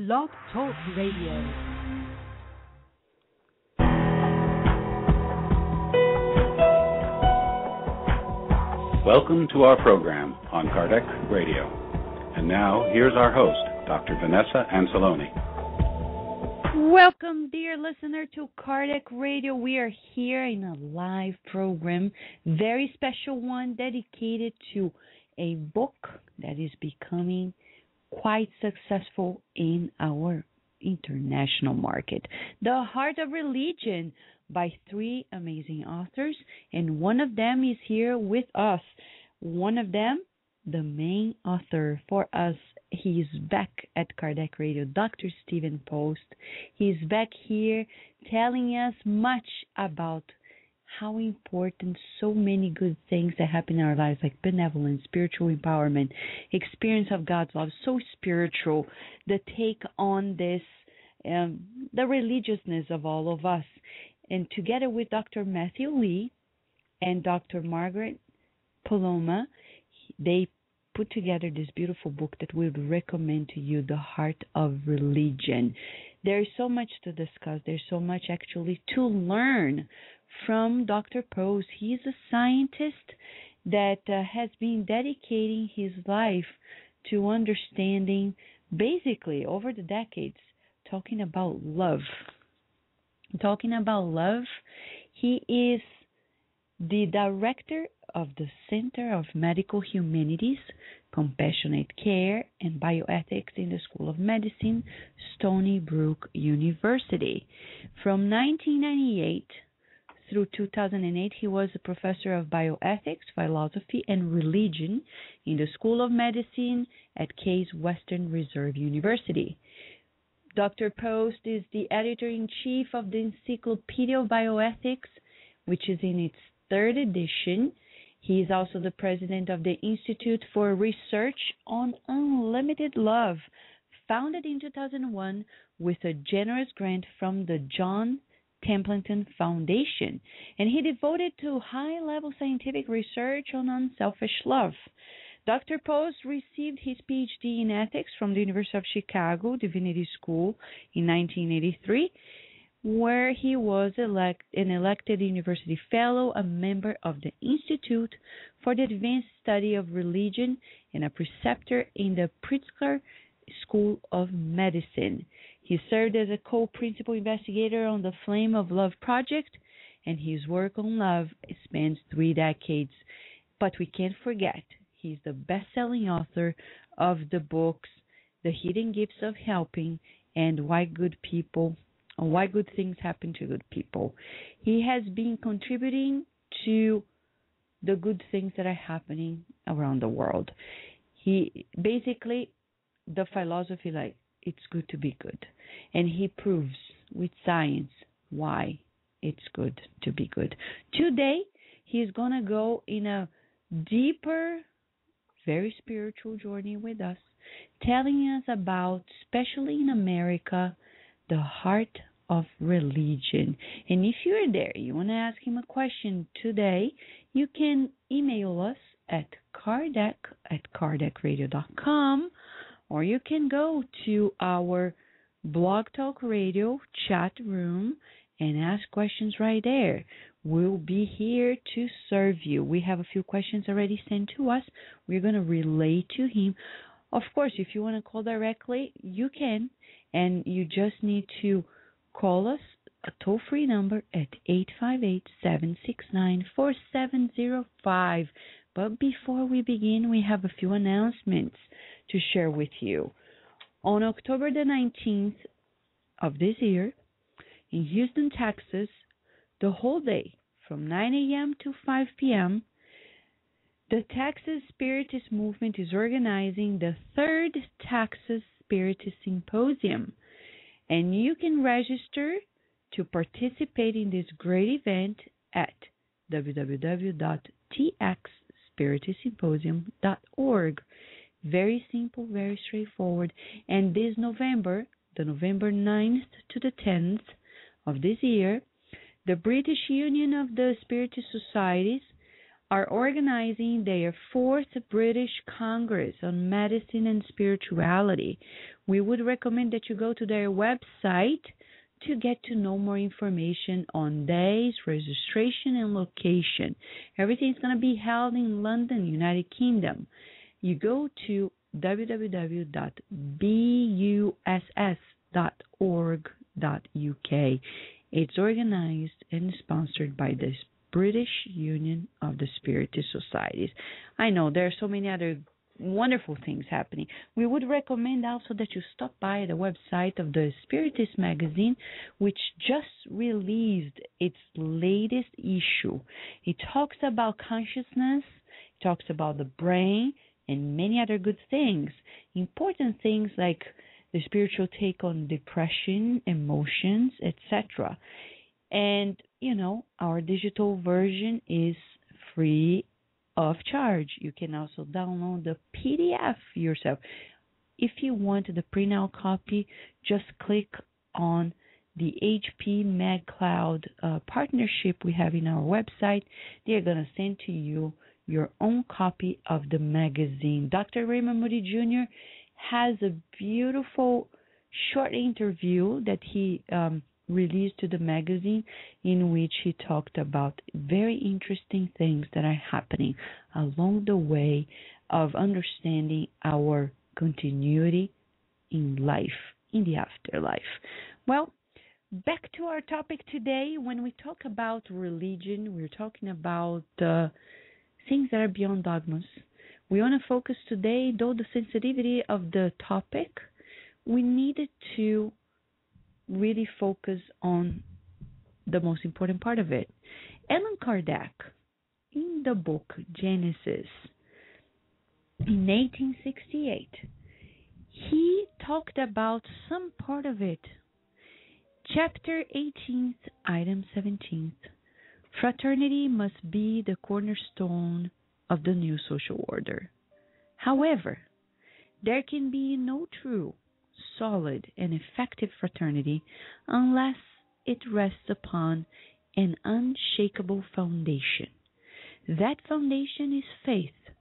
Blog Talk Radio. Welcome to our program on Kardec Radio. And now, here's our host, Dr. Vanessa Anceloni. Welcome, dear listener, to Kardec Radio. We are here in a live program, very special one dedicated to a book that is becoming quite successful in our international market. The Heart of Religion by three amazing authors, and one of them is here with us. One of them, the main author for us, he is back at Kardec Radio, Dr. Stephen Post. He's back here telling us much about how important so many good things that happen in our lives, like benevolence, spiritual empowerment, experience of God's love, so spiritual, the take on this, the religiousness of all of us. And together with Dr. Matthew Lee and Dr. Margaret Paloma, they put together this beautiful book that we would recommend to you, The Heart of Religion. There is so much to discuss. There's so much actually to learn from Dr. Post. He's a scientist that has been dedicating his life to understanding, basically over the decades, talking about love. He is the director of the Center of Medical Humanities, Compassionate Care, and Bioethics in the School of Medicine, Stony Brook University. From 1998 through 2008, he was a professor of bioethics, philosophy, and religion in the School of Medicine at Case Western Reserve University. Dr. Post is the editor-in-chief of the Encyclopedia of Bioethics, which is in its third edition. He is also the president of the Institute for Research on Unlimited Love, founded in 2001 with a generous grant from the John Templeton Foundation, and he devoted to high-level scientific research on unselfish love. Dr. Post received his PhD in ethics from the University of Chicago Divinity School in 1983, where he was an elected university fellow, a member of the Institute for the Advanced Study of Religion, and a preceptor in the Pritzker School of Medicine. He served as a co-principal investigator on the Flame of Love project, and his work on love spans 3 decades. But we can't forget, he's the best-selling author of the books The Hidden Gifts of Helping and Why Good Things Happen to Good People. He has been contributing to the good things that are happening around the world. He basically, the philosophy, like, it's good to be good. And he proves with science why it's good to be good. Today, he's going to go in a deeper, very spiritual journey with us, telling us about, especially in America, the heart of religion. And if you're there, you want to ask him a question today, you can email us at kardec@kardecradio.com, or you can go to our Blog Talk Radio chat room and ask questions right there. We'll be here to serve you. We have a few questions already sent to us. We're going to relay to him. Of course, if you want to call directly, you can, and you just need to call us a toll-free number at 858-769-4705. But before we begin, we have a few announcements to share with you. On October the 19th of this year, in Houston, Texas, the whole day, from 9 a.m. to 5 p.m., the Texas Spiritist Movement is organizing the 3rd Texas Spiritist Symposium, and you can register to participate in this great event at www.txspiritussymposium.org. Very simple, very straightforward. And this November, the November 9th to the 10th of this year, the British Union of the Spiritist Societies are organizing their 4th British Congress on Medicine and Spirituality. We would recommend that you go to their website to get to know more information on days, registration, and location. Everything's going to be held in London, United Kingdom. You go to www.buss.org.uk. It's organized and sponsored by the British Union of the Spiritist Societies. I know there are so many other wonderful things happening. We would recommend also that you stop by the website of the Spiritist magazine, which just released its latest issue. It talks about consciousness, it talks about the brain, and many other good things. Important things like the spiritual take on depression, emotions, etc. And, our digital version is free of charge. You can also download the PDF yourself. If you want the printout copy, just click on the HP MagCloud partnership we have in our website. They're going to send to you your own copy of the magazine. Dr. Raymond Moody Jr. has a beautiful short interview that he released to the magazine, in which he talked about very interesting things that are happening along the way of understanding our continuity in life, in the afterlife. Well, back to our topic today. When we talk about religion, we're talking about things that are beyond dogmas. We want to focus today, though the sensitivity of the topic, we needed to really focus on the most important part of it. Allan Kardec, in the book Genesis, in 1868, he talked about some part of it. Chapter 18th, item 17th. Fraternity must be the cornerstone of the new social order. However, there can be no true, solid, and effective fraternity unless it rests upon an unshakable foundation. That foundation is faith,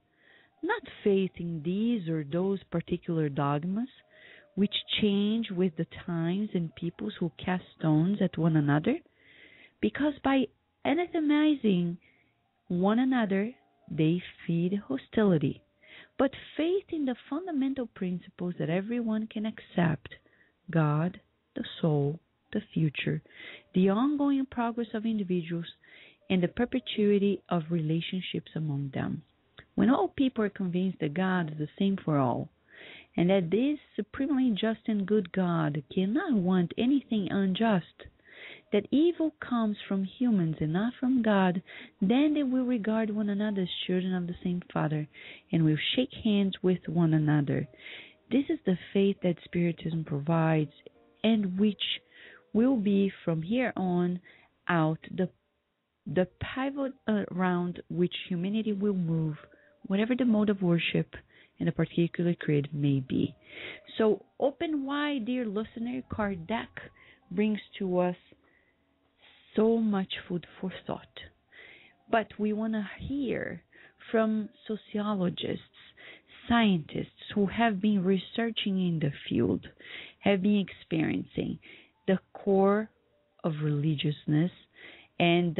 not faith in these or those particular dogmas, which change with the times and peoples who cast stones at one another, because by anathemizing one another, they feed hostility. But faith in the fundamental principles that everyone can accept: God, the soul, the future, the ongoing progress of individuals, and the perpetuity of relationships among them. When all people are convinced that God is the same for all, and that this supremely just and good God cannot want anything unjust, that evil comes from humans and not from God, then they will regard one another as children of the same Father, and will shake hands with one another. This is the faith that Spiritism provides, and which will be from here on out the pivot around which humanity will move, whatever the mode of worship and a particular creed may be. So open wide, dear listener. Kardec brings to us so much food for thought. But we want to hear from sociologists, scientists who have been researching in the field, have been experiencing the core of religiousness, and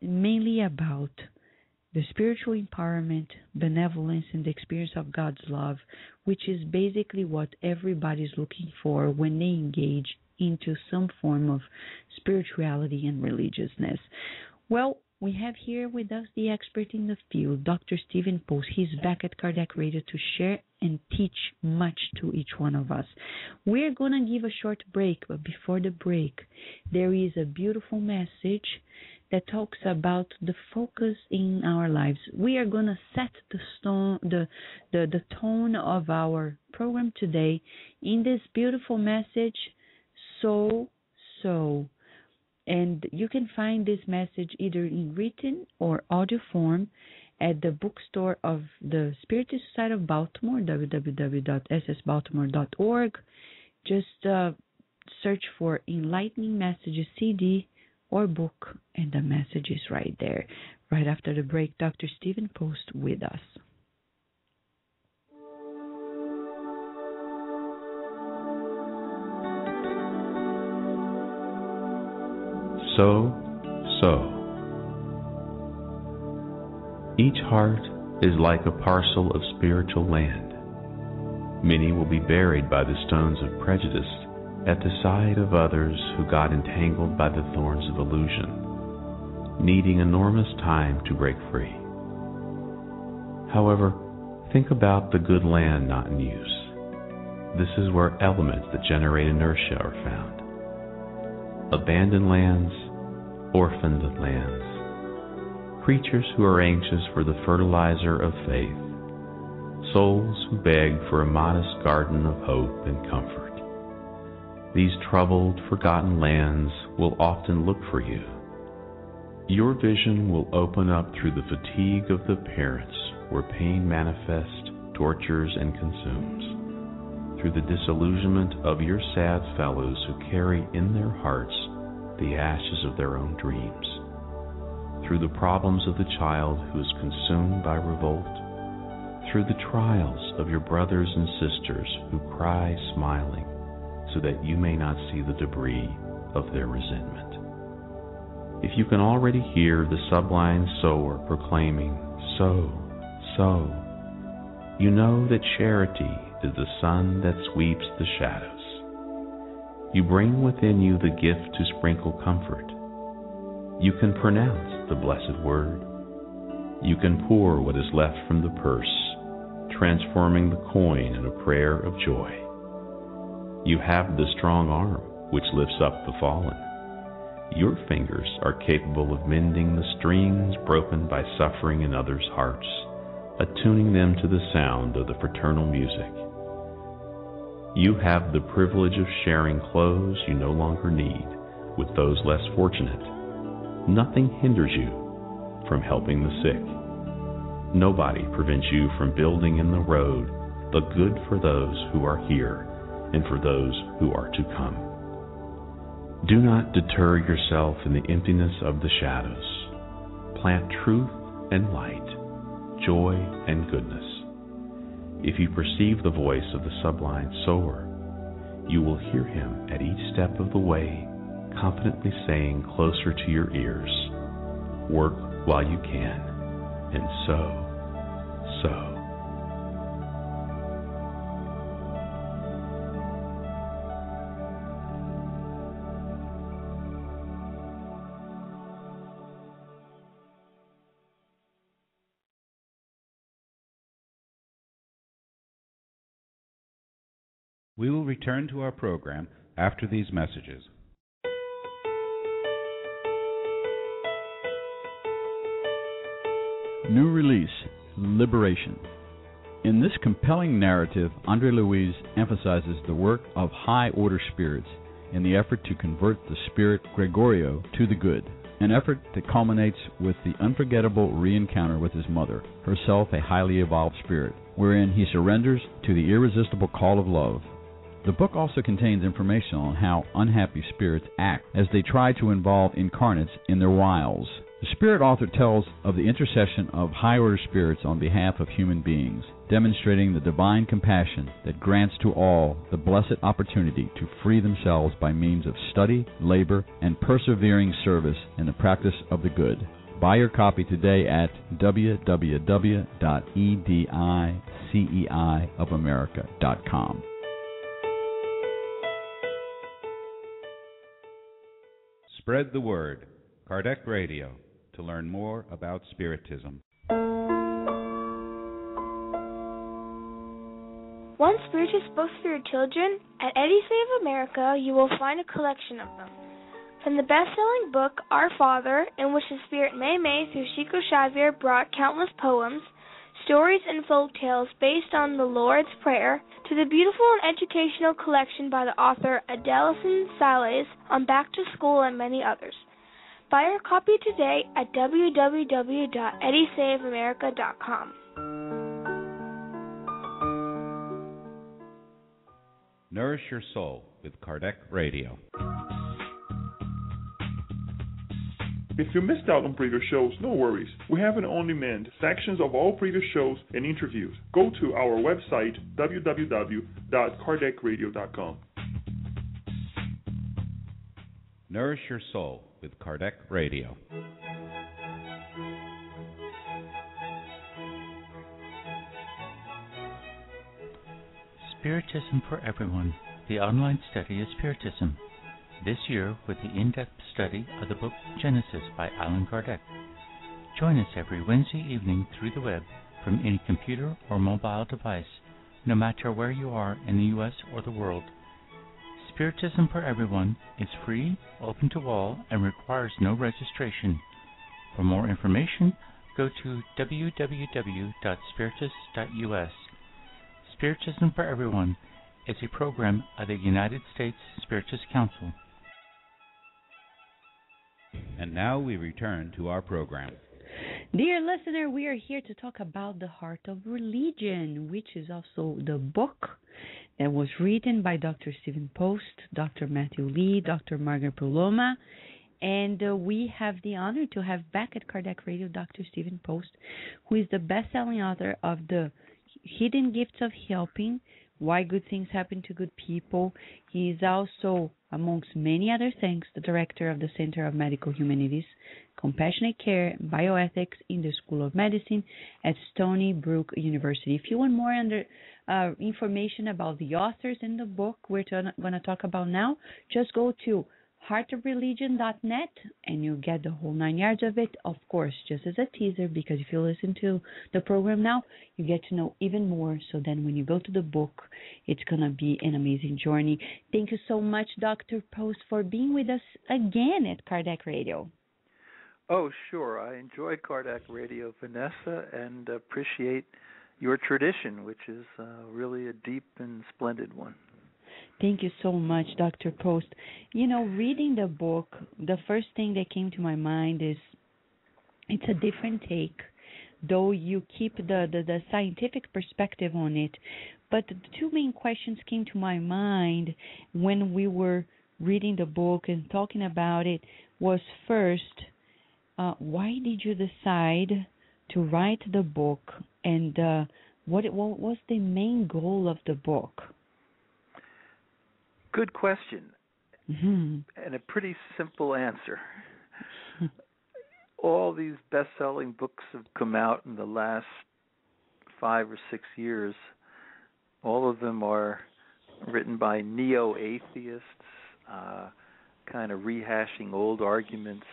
mainly about the spiritual empowerment, benevolence, and the experience of God's love, which is basically what everybody's looking for when they engage into some form of spirituality and religiousness. Well, we have here with us the expert in the field, Dr. Stephen Post. He's back at Kardec Radio to share and teach much to each one of us. We're going to give a short break, but before the break, there is a beautiful message that talks about the focus in our lives. We are going to set the tone of our program today in this beautiful message, So. And you can find this message either in written or audio form at the bookstore of the Spiritist Society of Baltimore, www.ssbaltimore.org. Just search for Enlightening Messages CD or book, and the message is right there. Right after the break, Dr. Stephen Post with us. So. Each heart is like a parcel of spiritual land. Many will be buried by the stones of prejudice at the side of others who got entangled by the thorns of illusion, needing enormous time to break free. However, think about the good land not in use. This is where elements that generate inertia are found. Abandoned lands, orphaned lands, creatures who are anxious for the fertilizer of faith, souls who beg for a modest garden of hope and comfort. These troubled, forgotten lands will often look for you. Your vision will open up through the fatigue of the parents where pain manifests, tortures, and consumes, through the disillusionment of your sad fellows who carry in their hearts the ashes of their own dreams, through the problems of the child who is consumed by revolt, through the trials of your brothers and sisters who cry smiling so that you may not see the debris of their resentment. If you can already hear the sublime sower proclaiming, "Sow, sow," you know that charity is the sun that sweeps the shadows. You bring within you the gift to sprinkle comfort. You can pronounce the blessed word. You can pour what is left from the purse, transforming the coin in a prayer of joy. You have the strong arm which lifts up the fallen. Your fingers are capable of mending the strings broken by suffering in others' hearts, attuning them to the sound of the fraternal music. You have the privilege of sharing clothes you no longer need with those less fortunate. Nothing hinders you from helping the sick. Nobody prevents you from building in the road the good for those who are here and for those who are to come. Do not deter yourself in the emptiness of the shadows. Plant truth and light, joy and goodness. If you perceive the voice of the sublime sower, you will hear him at each step of the way, confidently saying closer to your ears, "Work while you can, and sow." We will return to our program after these messages. New release, Liberation. In this compelling narrative, Andre Luiz emphasizes the work of high-order spirits in the effort to convert the spirit Gregorio to the good, an effort that culminates with the unforgettable re-encounter with his mother, herself a highly evolved spirit, wherein he surrenders to the irresistible call of love. The book also contains information on how unhappy spirits act as they try to involve incarnates in their wiles. The spirit author tells of the intercession of high-order spirits on behalf of human beings, demonstrating the divine compassion that grants to all the blessed opportunity to free themselves by means of study, labor, and persevering service in the practice of the good. Buy your copy today at www.ediceiofamerica.com. Spread the word. Kardec Radio, to learn more about Spiritism. Want Spiritist books for your children? At Edicei of America, you will find a collection of them. From the best-selling book, Our Father, in which the Spirit Mei through Chico Xavier brought countless poems, stories, and folk tales based on the Lord's Prayer, to the beautiful and educational collection by the author Adelson Sales on Back to School and many others. Buy your copy today at www.ediceiofamerica.com. Nourish your soul with Kardec Radio. If you missed out on previous shows, no worries. We have an on-demand sections of all previous shows and interviews. Go to our website, www.kardecradio.com. Nourish your soul with Kardec Radio. Spiritism for Everyone, the online study of Spiritism. This year with the in-depth study of the book Genesis by Allan Kardec. Join us every Wednesday evening through the web from any computer or mobile device, no matter where you are in the U.S. or the world. Spiritism for Everyone is free, open to all, and requires no registration. For more information, go to www.spiritus.us. Spiritism for Everyone is a program of the United States Spiritist Council. And now we return to our program. Dear listener, we are here to talk about The Heart of Religion, which is also the book that was written by Dr. Stephen Post, Dr. Matthew Lee, Dr. Margaret Poloma, and we have the honor to have back at Kardec Radio Dr. Stephen Post, who is the best-selling author of The Hidden Gifts of Helping, Why Good Things Happen to Good People. He is also, amongst many other things, the director of the Center of Medical Humanities, Compassionate Care, and Bioethics in the School of Medicine at Stony Brook University. If you want more information about the authors and the book we're going to talk about now, just go to heartofreligion.net and you'll get the whole 9 yards of it. Of course, just as a teaser, because if you listen to the program now, you get to know even more. So then when you go to the book, it's going to be an amazing journey. Thank you so much, Dr. Post, for being with us again at Kardec Radio. Oh, sure. I enjoy Kardec Radio, Vanessa, and appreciate your tradition, which is really a deep and splendid one. Thank you so much, Dr. Post. You know, reading the book, the first thing that came to my mind is it's a different take, though you keep the scientific perspective on it. But the two main questions came to my mind when we were reading the book and talking about it was first, why did you decide to write the book, and what was the main goal of the book? Good question, and a pretty simple answer. All these best-selling books have come out in the last 5 or 6 years. All of them are written by neo-atheists, kind of rehashing old arguments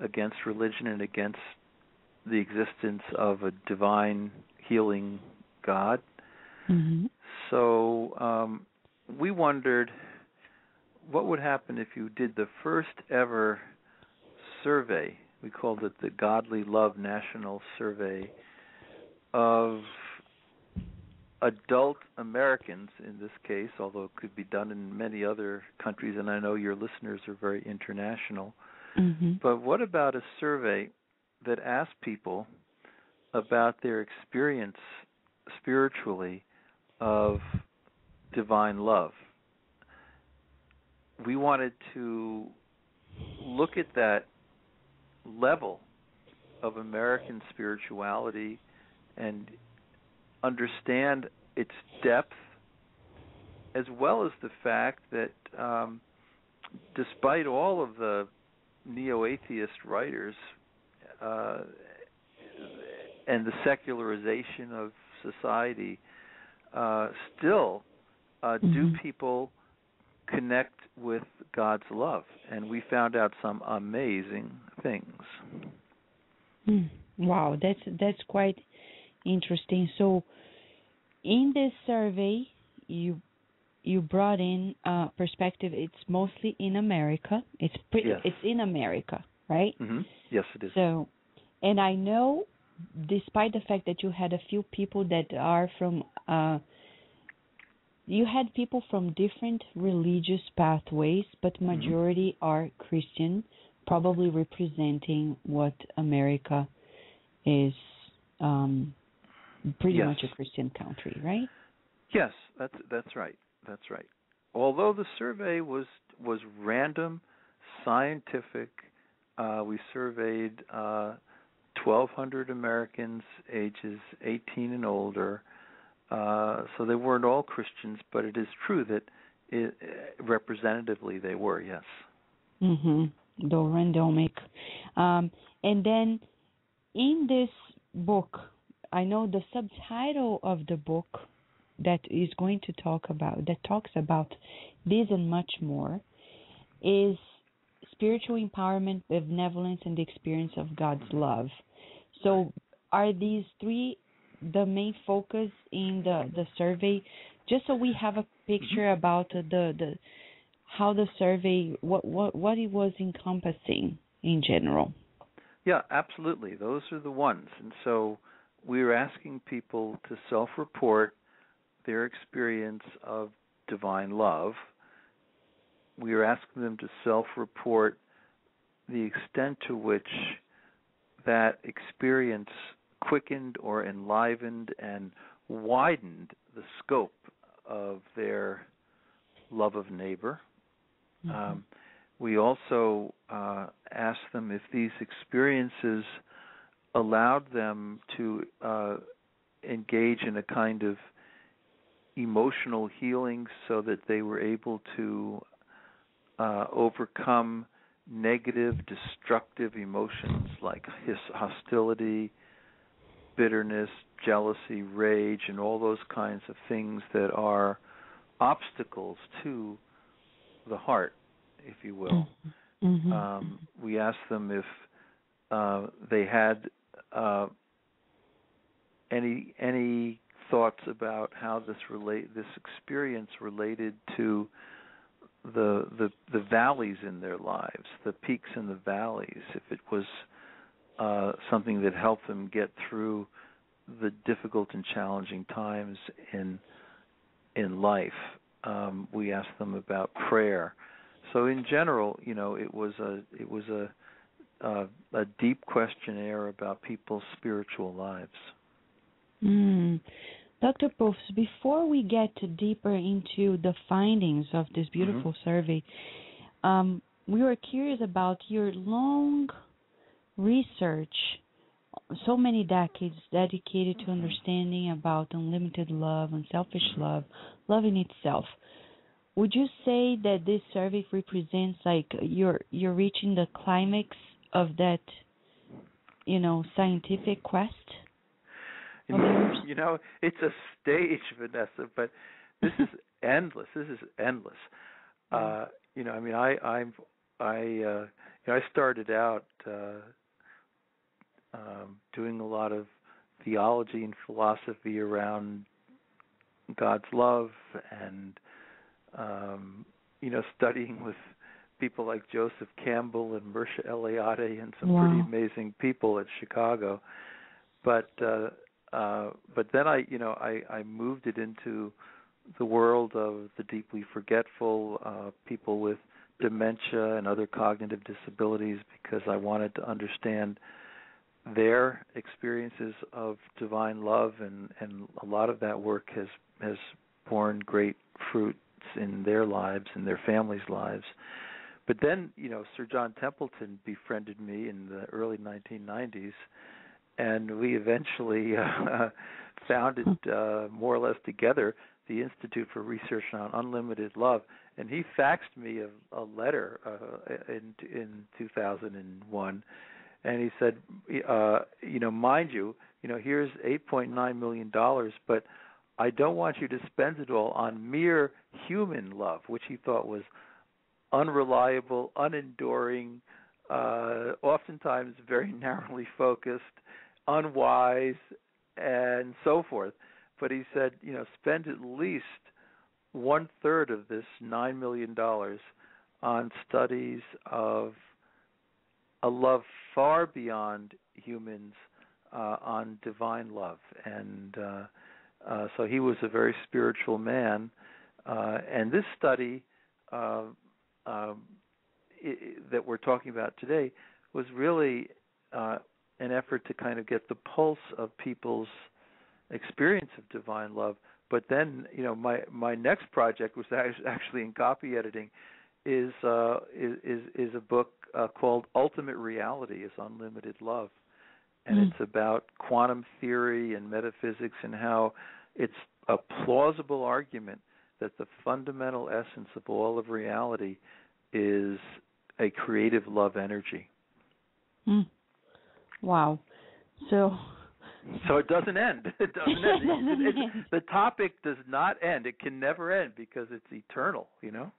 against religion and against the existence of a divine healing God. Mm-hmm. So we wondered what would happen if you did the first ever survey. We called it the Godly Love National Survey of adult Americans in this case, although it could be done in many other countries, and I know your listeners are very international. Mm-hmm. But what about a survey that asked people about their experience spiritually of divine love? We wanted to look at that level of American spirituality and understand its depth, as well as the fact that despite all of the neo-atheist writers and the secularization of society, still do people connect with God's love? And we found out some amazing things. Wow, that's quite interesting. So, in this survey, you brought in perspective. It's mostly in America. It's in America, right? Mm-hmm. Yes, it is. So, and I know, despite the fact that you had a few people that are from, you had people from different religious pathways, but majority are Christian, probably representing what America is. Pretty much a Christian country, right? Yes, that's right. That's right. Although the survey was random, scientific, we surveyed 1,200 Americans ages 18 and older. So they weren't all Christians, but it is true that representatively they were, yes. Mm-hmm. Dora and Domic. And then in this book, I know the subtitle of the book that is going to talks about this and much more is Spiritual Empowerment, Benevolence, and the Experience of God's Love. So are these three the main focus in the survey? Just so we have a picture about the how the survey, what it was encompassing in general. Yeah, absolutely. Those are the ones. And so we were asking people to self-report their experience of divine love. We were asking them to self-report the extent to which that experience quickened or enlivened and widened the scope of their love of neighbor. Mm-hmm. We also asked them if these experiences allowed them to engage in a kind of emotional healing so that they were able to overcome negative, destructive emotions like hostility, bitterness, jealousy, rage, and all those kinds of things that are obstacles to the heart, if you will. Mm-hmm. We asked them if they had any thoughts about how this experience related to the valleys in their lives, the peaks and the valleys, if it was something that helped them get through the difficult and challenging times in life. We asked them about prayer. So in general, it was a deep questionnaire about people's spiritual lives. Dr. Poofs, before we get deeper into the findings of this beautiful survey, we were curious about your long research, so many decades dedicated to understanding about unlimited love, unselfish love, love in itself. Would you say that this survey represents like you're reaching the climax of that, scientific quest? It's a stage, Vanessa, but this is endless. I started out doing a lot of theology and philosophy around God's love, and studying with people like Joseph Campbell and Mircea Eliade and some pretty amazing people at Chicago. But then I moved it into the world of the deeply forgetful, people with dementia and other cognitive disabilities, because I wanted to understand their experiences of divine love, and a lot of that work has borne great fruits in their lives and their families' lives. But then, Sir John Templeton befriended me in the early 1990s, and we eventually founded, more or less together, the Institute for Research on Unlimited Love. And he faxed me a letter in 2001, and he said, mind you, here's $8.9 million, but I don't want you to spend it all on mere human love, which he thought was unreliable, unenduring, oftentimes very narrowly focused, unwise, and so forth. But he said, spend at least 1/3 of this $9 million on studies of a love far beyond humans, on divine love. And so he was a very spiritual man. And this study that we're talking about today was really an effort to kind of get the pulse of people's experience of divine love. But then, my next project was actually in copy editing, is a book called Ultimate Reality is Unlimited Love. And it's about quantum theory and metaphysics and how it's a plausible argument that the fundamental essence of all of reality is a creative love energy. Wow. So it doesn't end. It doesn't end. The topic does not end. It can never end because it's eternal, you know?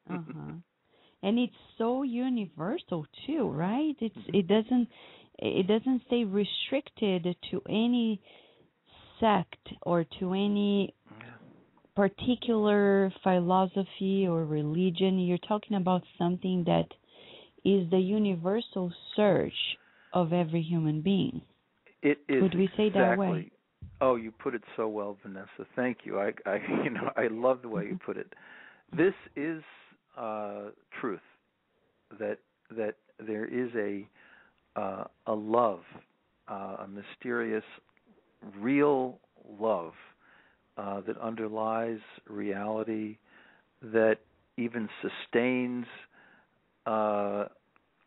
And it's so universal too, right? It doesn't stay restricted to any sect or to any particular philosophy or religion. You're talking about something that is the universal search of every human being. It is. Could we say exactly that way? Oh, you put it so well, Vanessa. Thank you. I love the way you put it. This is truth. That there is a love, a mysterious, real love that underlies reality, that even sustains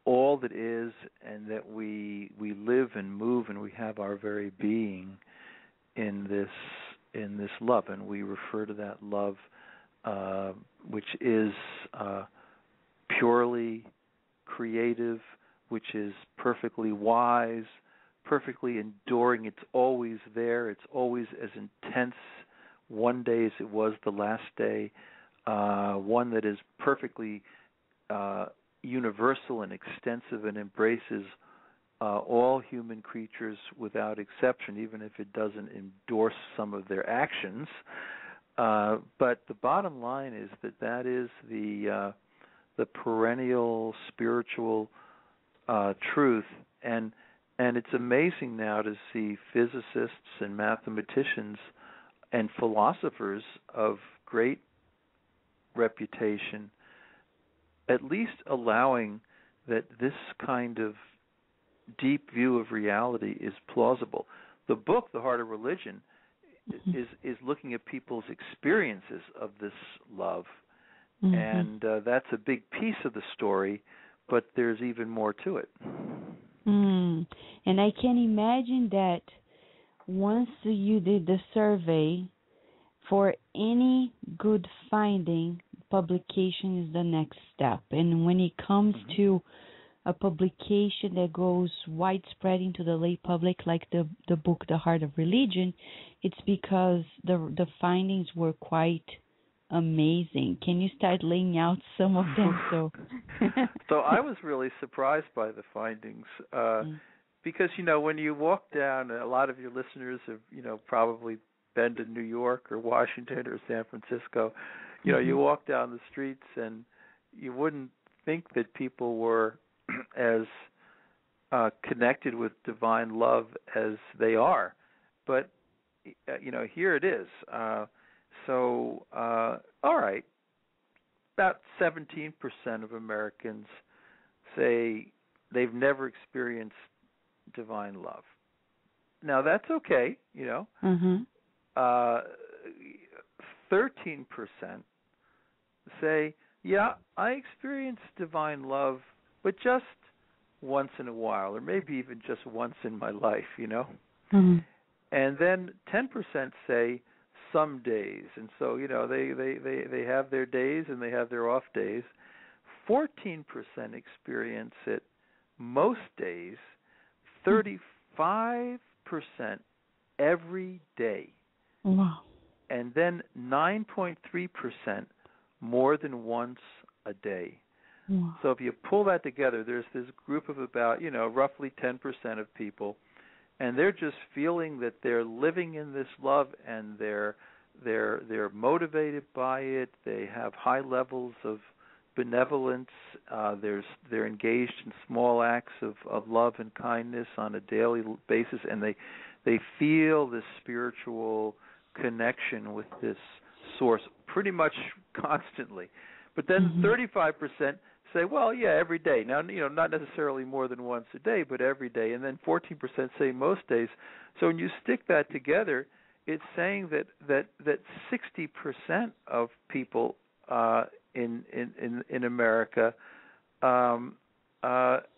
all that is, and that we live and move and we have our very being in this love, and we refer to that love, which is purely creative, which is perfectly wise, perfectly enduring. It's always there. It's always as intense one day as it was the last day. One that is perfectly universal and extensive and embraces all human creatures without exception, even if it doesn't endorse some of their actions. But the bottom line is that is the perennial spiritual truth, and it's amazing now to see physicists and mathematicians and philosophers of great reputation at least allowing that this kind of deep view of reality is plausible. The book, The Heart of Religion, is looking at people's experiences of this love, and that's a big piece of the story, but there's even more to it. And I can imagine that once you did the survey, for any good finding, publication is the next step. And when it comes to a publication that goes widespread into the lay public, like the book The Heart of Religion, it's because the findings were quite amazing. Can you start laying out some of them? So I was really surprised by the findings because, when you walk down, a lot of your listeners have, probably been to New York or Washington or San Francisco. You walk down the streets and you wouldn't think that people were as connected with divine love as they are. But, here it is. All right, about 17% of Americans say they've never experienced divine love. Now, that's okay, 13% say, yeah, I experienced divine love, but just once in a while, or maybe even just once in my life, And then 10% say some days, and so they have their days and they have their off days. 14% experience it most days. 35% every day. Wow. And then 9.3% more than once a day. Wow. So if you pull that together, there's this group of about, roughly 10% of people, and they're just feeling that they're living in this love, and they're motivated by it. They have high levels of benevolence. They're engaged in small acts of love and kindness on a daily basis, and they feel this spiritual connection with this source pretty much constantly. But then 35% say, well, yeah, every day. Now, not necessarily more than once a day, but every day. And then 14% say most days. So when you stick that together, it's saying that 60% of people in America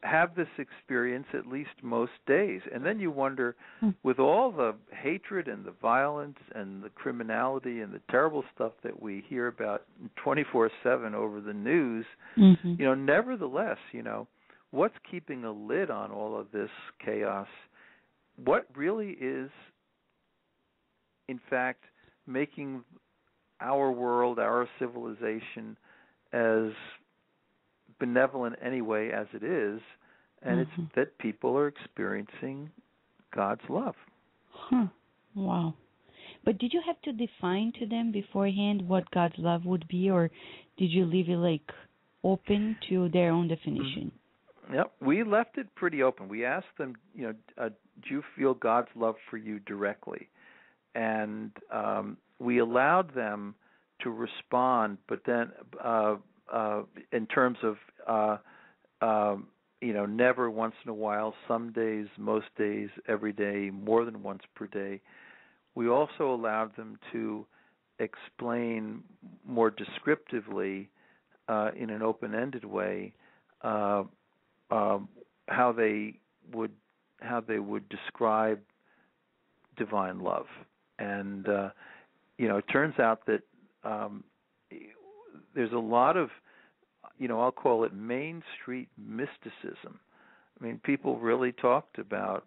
have this experience at least most days. And then you wonder, with all the hatred and the violence and the criminality and the terrible stuff that we hear about 24/7 over the news, nevertheless, what's keeping a lid on all of this chaos? What really is, in fact, making our world, our civilization, as benevolent anyway as it is, and it's that people are experiencing God's love. Wow. But did you have to define to them beforehand what God's love would be, or did you leave it open to their own definition? Yep, we left it pretty open. We asked them, do you feel God's love for you directly? And we allowed them to respond, but then in terms of never once in a while, some days, most days, every day, more than once per day. We also allowed them to explain more descriptively, in an open-ended way, how they would describe divine love. And it turns out that there's a lot of, I'll call it Main Street mysticism. I mean, people really talked about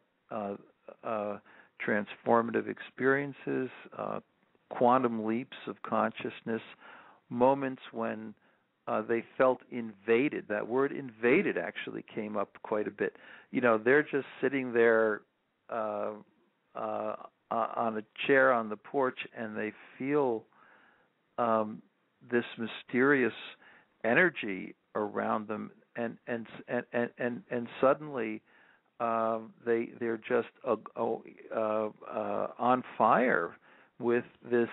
transformative experiences, quantum leaps of consciousness, moments when they felt invaded. That word invaded actually came up quite a bit. They're just sitting there on a chair on the porch, and they feel this mysterious energy around them, and suddenly they're just on fire with this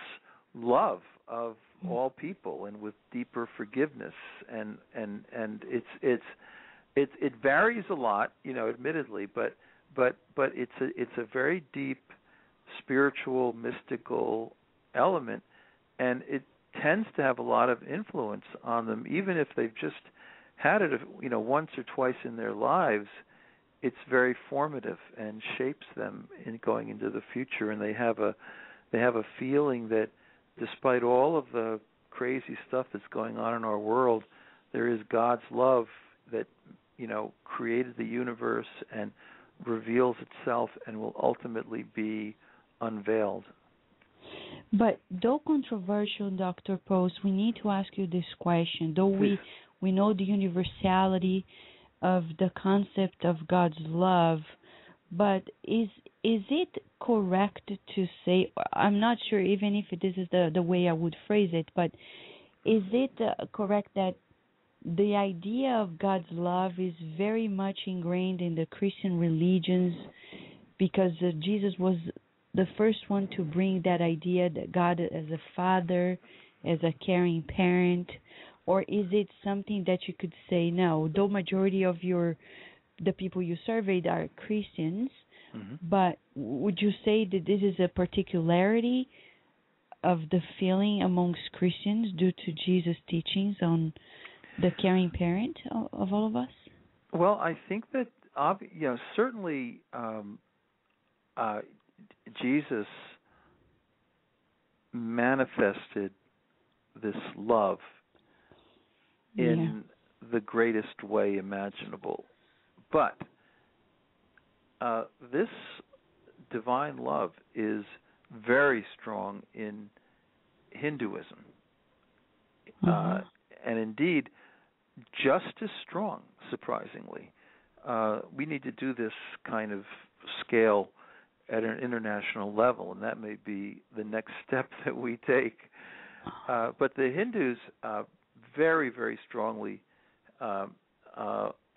love of all people and with deeper forgiveness, and it varies a lot, admittedly, but it's a very deep spiritual, mystical element, and it tends to have a lot of influence on them, even if they've just had it, once or twice in their lives. It's very formative and shapes them in going into the future, and they have a feeling that despite all of the crazy stuff that's going on in our world, there is God's love that created the universe and reveals itself and will ultimately be unveiled. But though controversial, Dr. Post, we need to ask you this question. Though we know the universality of the concept of God's love, but is it correct to say, I'm not sure even if this is the way I would phrase it, but is it correct that the idea of God's love is very much ingrained in the Christian religions, because Jesus was the first one to bring that idea that God as a father, as a caring parent? Or is it something that you could say, no, though majority of the people you surveyed are Christians, but would you say that this is a particularity of the feeling amongst Christians due to Jesus' teachings on the caring parent of all of us? Well, I think that certainly Jesus manifested this love in the greatest way imaginable. But this divine love is very strong in Hinduism. And indeed, just as strong, surprisingly. We need to do this kind of scale at an international level, and that may be the next step that we take. But the Hindus very, very strongly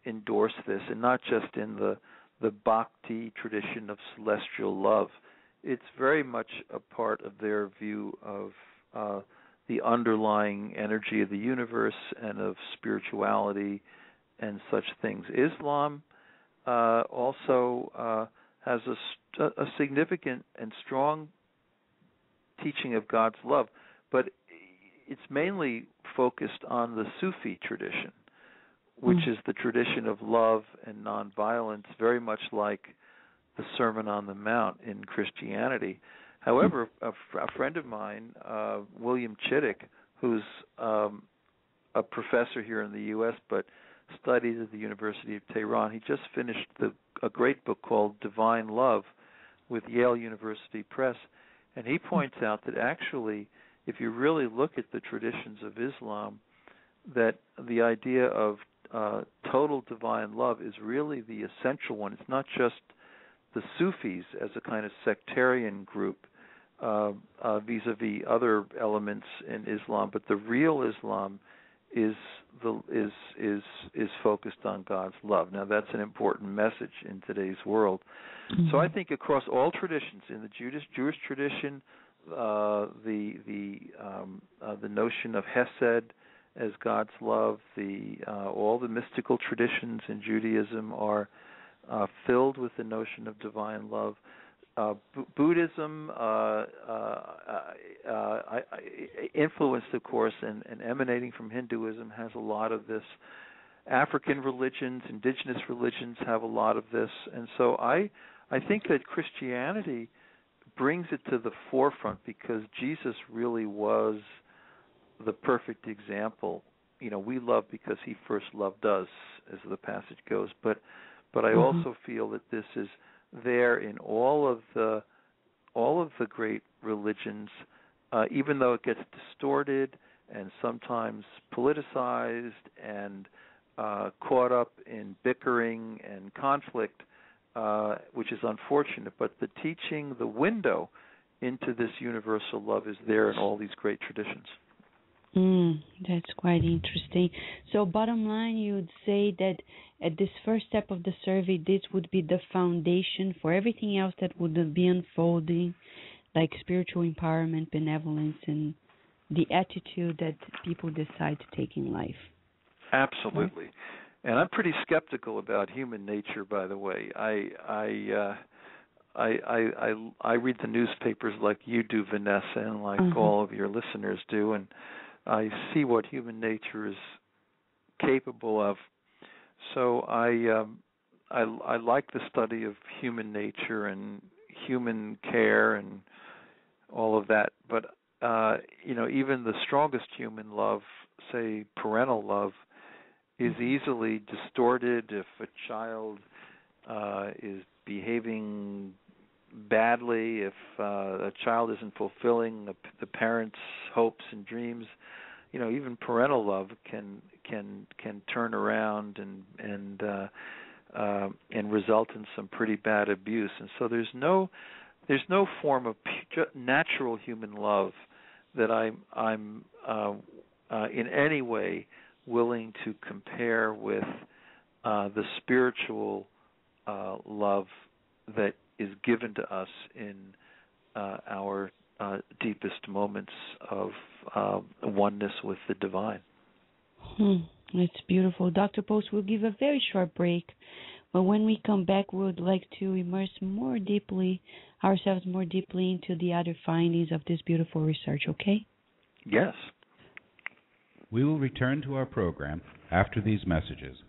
endorse this, and not just in the bhakti tradition of celestial love. It's very much a part of their view of the underlying energy of the universe and of spirituality and such things. Islam also has a significant and strong teaching of God's love, but it's mainly focused on the Sufi tradition, which is the tradition of love and nonviolence, very much like the Sermon on the Mount in Christianity. However, a friend of mine, William Chittick, who's a professor here in the U.S. but studied at the University of Tehran, he just finished a great book called Divine Love with Yale University Press, and he points out that actually, if you really look at the traditions of Islam, that the idea of total divine love is really the essential one. It's not just the Sufis as a kind of sectarian group vis-a-vis other elements in Islam, but the real Islam is focused on God's love. Now, that's an important message in today's world. Mm-hmm. So I think across all traditions, in the Jewish tradition, the notion of Hesed as God's love, all the mystical traditions in Judaism are filled with the notion of divine love. Buddhism, influenced, of course, and emanating from Hinduism, has a lot of this. African religions, indigenous religions have a lot of this. And so I think that Christianity brings it to the forefront because Jesus really was the perfect example. You know, we love because he first loved us, as the passage goes. But I also feel that this is there in all of the great religions, even though it gets distorted and sometimes politicized and caught up in bickering and conflict, which is unfortunate. But the teaching, the window into this universal love is there in all these great traditions. That's quite interesting. So bottom line, you would say that at this first step of the survey, this would be the foundation for everything else that would be unfolding, like spiritual empowerment, benevolence, and the attitude that people decide to take in life. Absolutely. Right? And I'm pretty skeptical about human nature, by the way. I read the newspapers like you do, Vanessa, and like all of your listeners do, and I see what human nature is capable of. So I like the study of human nature and human care and all of that. But even the strongest human love, say parental love, is easily distorted if a child is behaving badly, if a child isn't fulfilling the parents' hopes and dreams. You know, even parental love can turn around and result in some pretty bad abuse. And so there's no form of natural human love that I'm in any way willing to compare with the spiritual love that is given to us in our deepest moments of oneness with the divine. It's beautiful. Dr. Post, we'll give a very short break, but when we come back, we would like to immerse ourselves more deeply into the other findings of this beautiful research, okay? Yes. We will return to our program after these messages.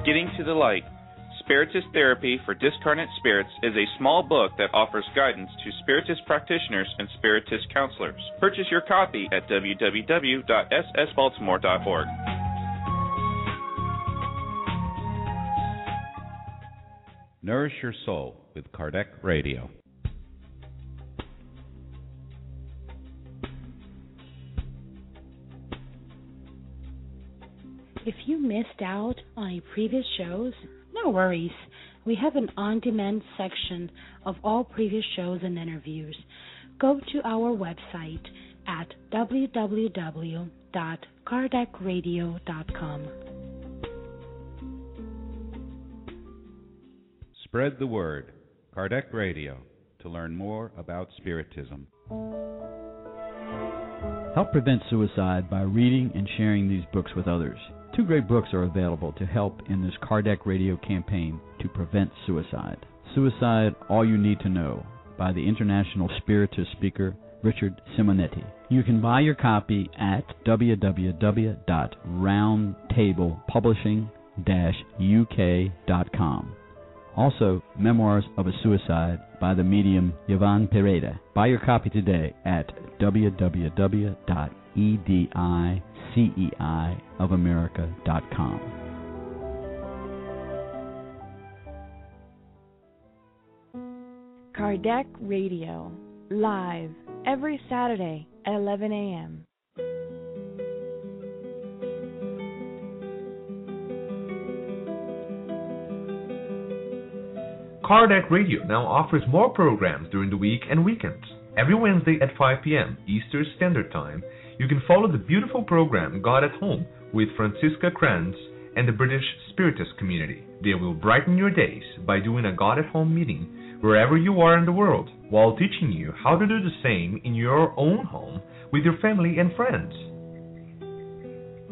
Getting to the Light, Spiritist Therapy for Discarnate Spirits is a small book that offers guidance to Spiritist practitioners and Spiritist counselors. Purchase your copy at www.ssbaltimore.org. Nourish your soul with Kardec Radio. If you missed out on previous shows, no worries. We have an on-demand section of all previous shows and interviews. Go to our website at www.kardecradio.com. Spread the word. Kardec Radio, to learn more about Spiritism. Help prevent suicide by reading and sharing these books with others. 2 great books are available to help in this Kardec Radio campaign to prevent suicide. Suicide, All You Need to Know, by the international Spiritist speaker Richard Simonetti. You can buy your copy at www.roundtablepublishing-uk.com. Also, Memoirs of a Suicide by the medium Yvonne Pereira. Buy your copy today at www.ediceiofamerica.com. Kardec Radio, live every Saturday at 11 a.m. Kardec Radio now offers more programs during the week and weekends. Every Wednesday at 5 p.m. Eastern Standard Time, you can follow the beautiful program God at Home with Francisca Kranz and the British Spiritist community. They will brighten your days by doing a God at Home meeting wherever you are in the world, while teaching you how to do the same in your own home with your family and friends.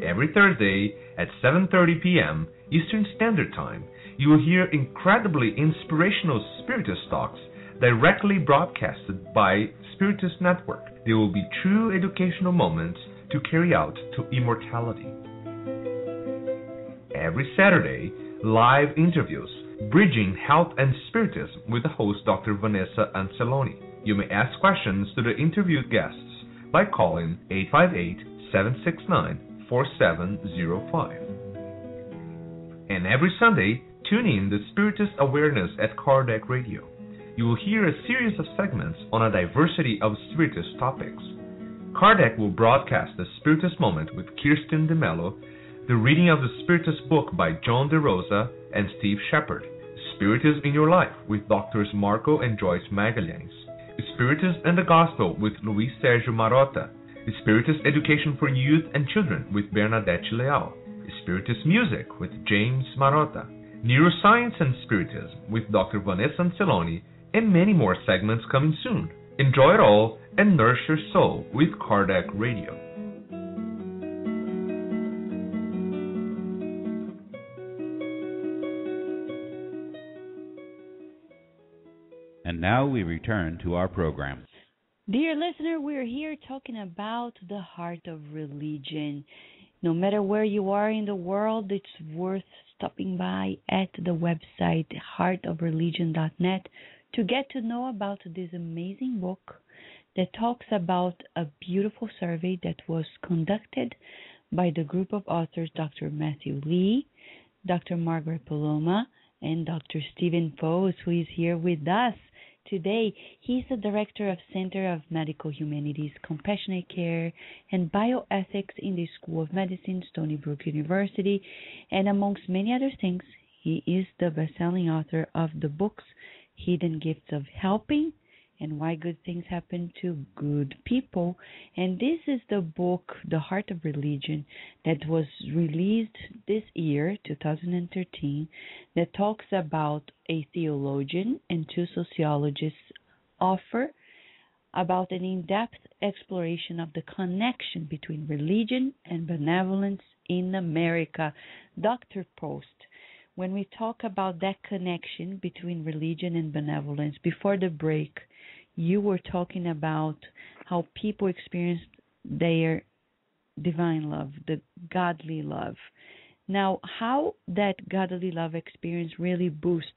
Every Thursday at 7:30 p.m. Eastern Standard Time, you will hear incredibly inspirational Spiritist talks directly broadcasted by Spiritist Network. They will be true educational moments to carry out to immortality. Every Saturday, live interviews, Bridging Health and Spiritism with the host Dr. Vanessa Anceloni. You may ask questions to the interviewed guests by calling 858-769-4705. And every Sunday, tune in to Spiritist Awareness at Kardec Radio. You will hear a series of segments on a diversity of Spiritist topics. Kardec will broadcast the Spiritist Moment with Kirsten DeMello, the reading of the Spiritist book by John DeRosa and Steve Shepard, Spiritism in Your Life with Drs. Marco and Joyce Magalhães, Spiritism and the Gospel with Luis Sergio Marotta, Spiritist Education for Youth and Children with Bernadette Leal, Spiritist Music with James Marotta, Neuroscience and Spiritism with Dr. Vanessa Anceloni, and many more segments coming soon. Enjoy it all and nourish your soul with Kardec Radio. And now we return to our program. Dear listener, we're here talking about the heart of religion. No matter where you are in the world, it's worth stopping by at the website heartofreligion.net to get to know about this amazing book that talks about a beautiful survey that was conducted by the group of authors Dr. Matthew Lee, Dr. Margaret Paloma, and Dr. Stephen Foes, who is here with us today. He's the director of Center of Medical Humanities, Compassionate Care, and Bioethics in the School of Medicine, Stony Brook University, and amongst many other things, he is the best-selling author of the books Hidden Gifts of Helping and Why Good Things Happen to Good People. And this is the book, The Heart of Religion, that was released this year, 2013, that talks about a theologian and two sociologists offer about an in-depth exploration of the connection between religion and benevolence in America. Dr. Post, when we talk about that connection between religion and benevolence, before the break, you were talking about how people experience their divine love, the godly love. Now, how that godly love experience really boosts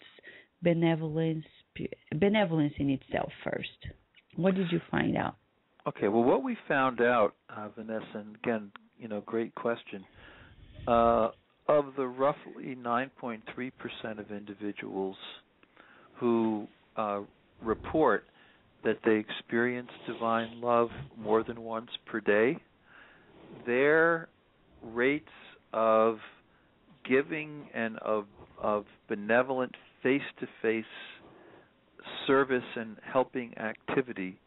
benevolence in itself first. What did you find out? Okay, well, what we found out, Vanessa, and again, great question, of the roughly 9.3% of individuals who report that they experience divine love more than once per day, their rates of giving and of benevolent face-to-face service and helping activity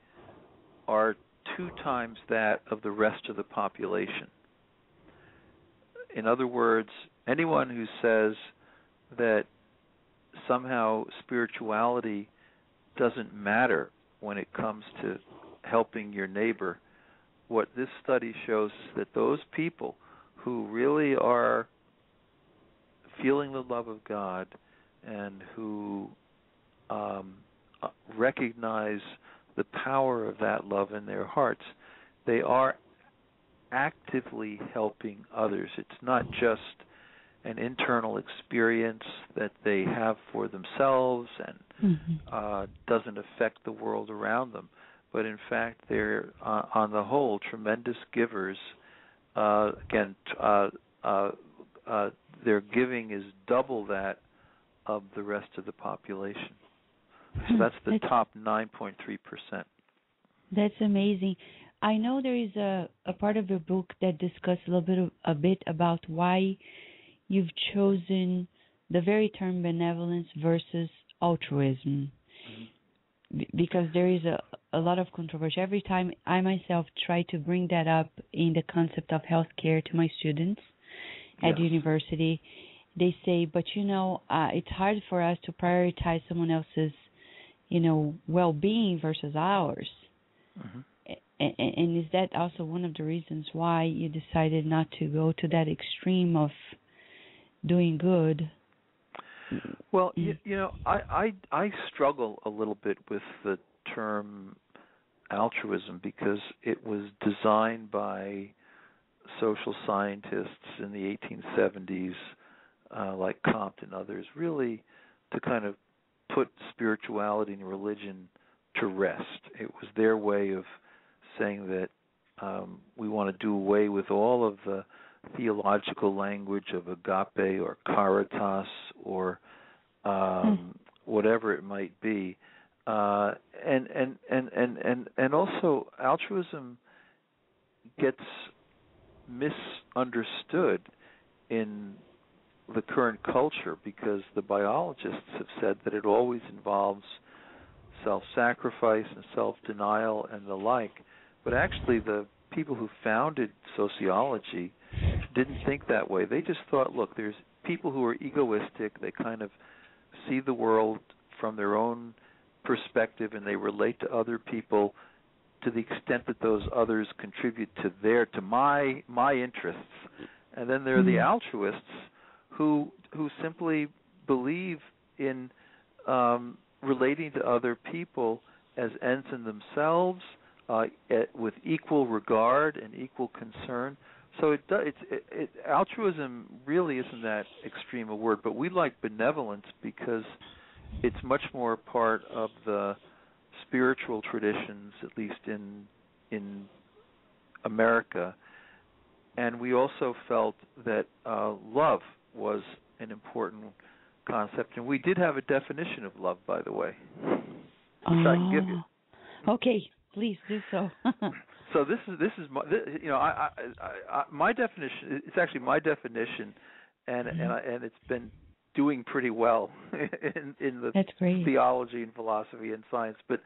are 2 times that of the rest of the population. In other words, anyone who says that somehow spirituality doesn't matter when it comes to helping your neighbor, what this study shows is that those people who really are feeling the love of God and who recognize the power of that love in their hearts, they are actively helping others. It's not just an internal experience that they have for themselves and doesn't affect the world around them, but in fact they're on the whole tremendous givers. Their giving is double that of the rest of the population. So that's the top 9.3%. That's amazing. I know there is a part of your book that discusses a bit about why you've chosen the very term benevolence versus altruism, because there is a lot of controversy. Every time I myself try to bring that up in the concept of healthcare to my students at the university, they say, but it's hard for us to prioritize someone else's, well-being versus ours. And is that also one of the reasons why you decided not to go to that extreme of doing good? Well, I struggle a little bit with the term altruism because it was designed by social scientists in the 1870s, like Comte and others, really to kind of put spirituality and religion to rest. It was their way of saying that we want to do away with all of the theological language of agape or caritas or whatever it might be, and also altruism gets misunderstood in the current culture because the biologists have said that it always involves self-sacrifice and self-denial and the like. But actually the people who founded sociology didn't think that way. They just thought, look, there's people who are egoistic. They kind of see the world from their own perspective and they relate to other people to the extent that those others contribute to my interests. And then there are the altruists who simply believe in relating to other people as ends in themselves, with equal regard and equal concern. So altruism really isn't that extreme a word, but we like benevolence because it's much more part of the spiritual traditions, at least in America. And we also felt that love was an important concept, and we did have a definition of love, by the way, which I can give you. Okay, please do so. So this is my definition. It's actually my definition, and it's been doing pretty well in the theology and philosophy and science. But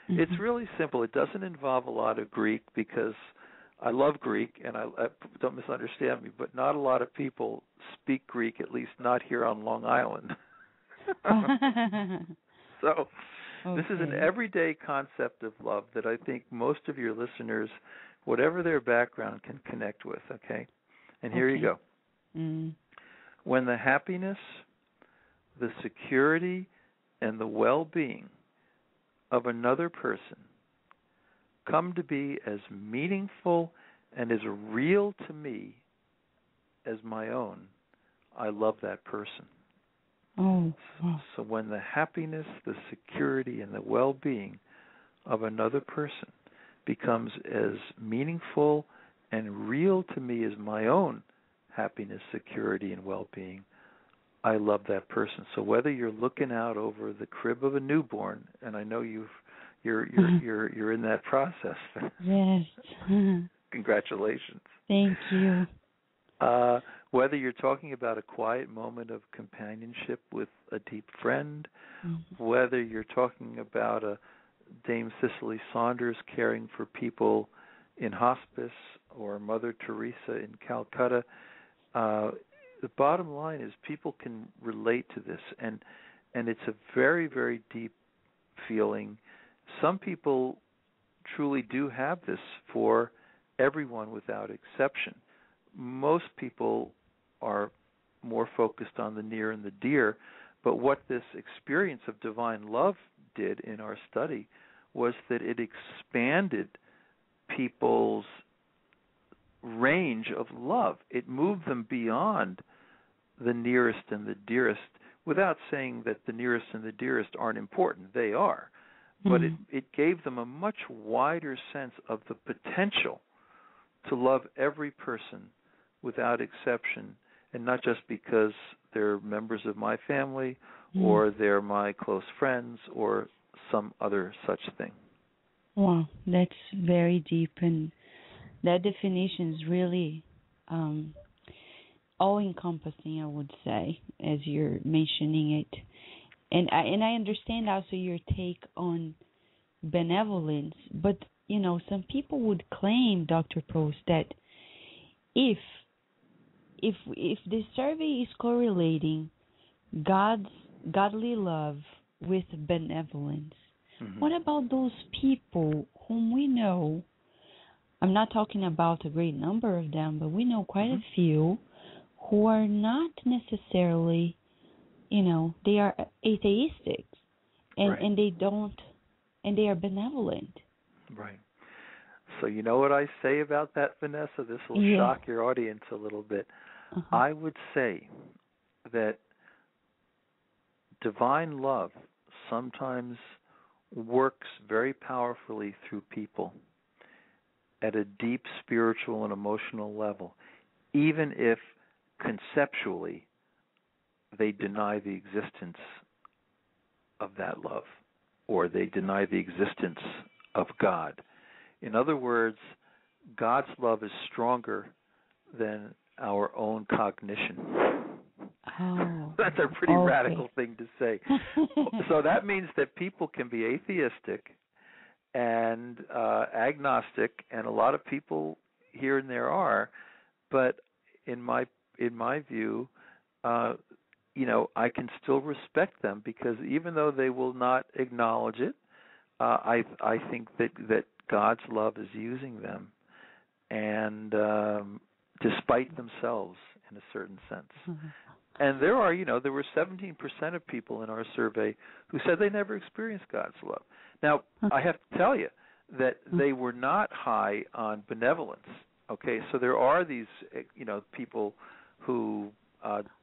it's really simple. It doesn't involve a lot of Greek because I love Greek, and I don't misunderstand me, but not a lot of people speak Greek, at least not here on Long Island. So this is an everyday concept of love that I think most of your listeners, whatever their background, can connect with, okay? And here you go. When the happiness, the security, and the well-being of another person come to be as meaningful and as real to me as my own, I love that person. So when the happiness, the security, and the well-being of another person becomes as meaningful and real to me as my own happiness, security, and well-being, I love that person. So whether you're looking out over the crib of a newborn, and I know you're in that process. Yes. Congratulations. Thank you. Whether you're talking about a quiet moment of companionship with a deep friend, whether you're talking about a Dame Cicely Saunders caring for people in hospice or Mother Teresa in Calcutta, the bottom line is people can relate to this, and it's a very, very deep feeling. Some people truly do have this for everyone without exception. Most people are more focused on the near and the dear, but what this experience of divine love did in our study was that it expanded people's range of love. It moved them beyond the nearest and the dearest, without saying that the nearest and the dearest aren't important. They are. But it gave them a much wider sense of the potential to love every person without exception, and not just because they're members of my family or they're my close friends or some other such thing. Wow, that's very deep, and that definition is really all-encompassing, I would say, as you're mentioning it. And I understand also your take on benevolence, but some people would claim, Dr. Post, that if the survey is correlating godly love with benevolence, what about those people whom we know? I'm not talking about a great number of them, but we know quite a few who are not necessarily, they are atheistic, and they don't, and they are benevolent. Right. So you know what I say about that, Vanessa? This will shock your audience a little bit. I would say that divine love sometimes works very powerfully through people at a deep spiritual and emotional level, even if conceptually they deny the existence of that love, or they deny the existence of God. In other words, God's love is stronger than our own cognition. Oh, that's a pretty radical thing to say. So that means that people can be atheistic and agnostic, and a lot of people here and there are, but in my view, I can still respect them, because even though they will not acknowledge it, I think that God's love is using them, and despite themselves, in a certain sense. And there were 17% of people in our survey who said they never experienced God's love. Now, I have to tell you that they were not high on benevolence. Okay, so there are these, people who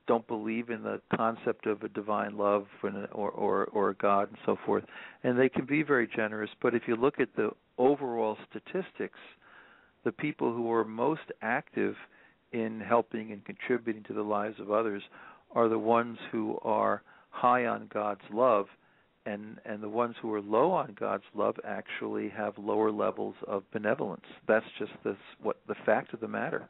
don't believe in the concept of a divine love or a God and so forth, and they can be very generous. But if you look at the overall statistics, the people who are most active in helping and contributing to the lives of others are the ones who are high on God's love, and the ones who are low on God's love actually have lower levels of benevolence. That's just what the fact of the matter.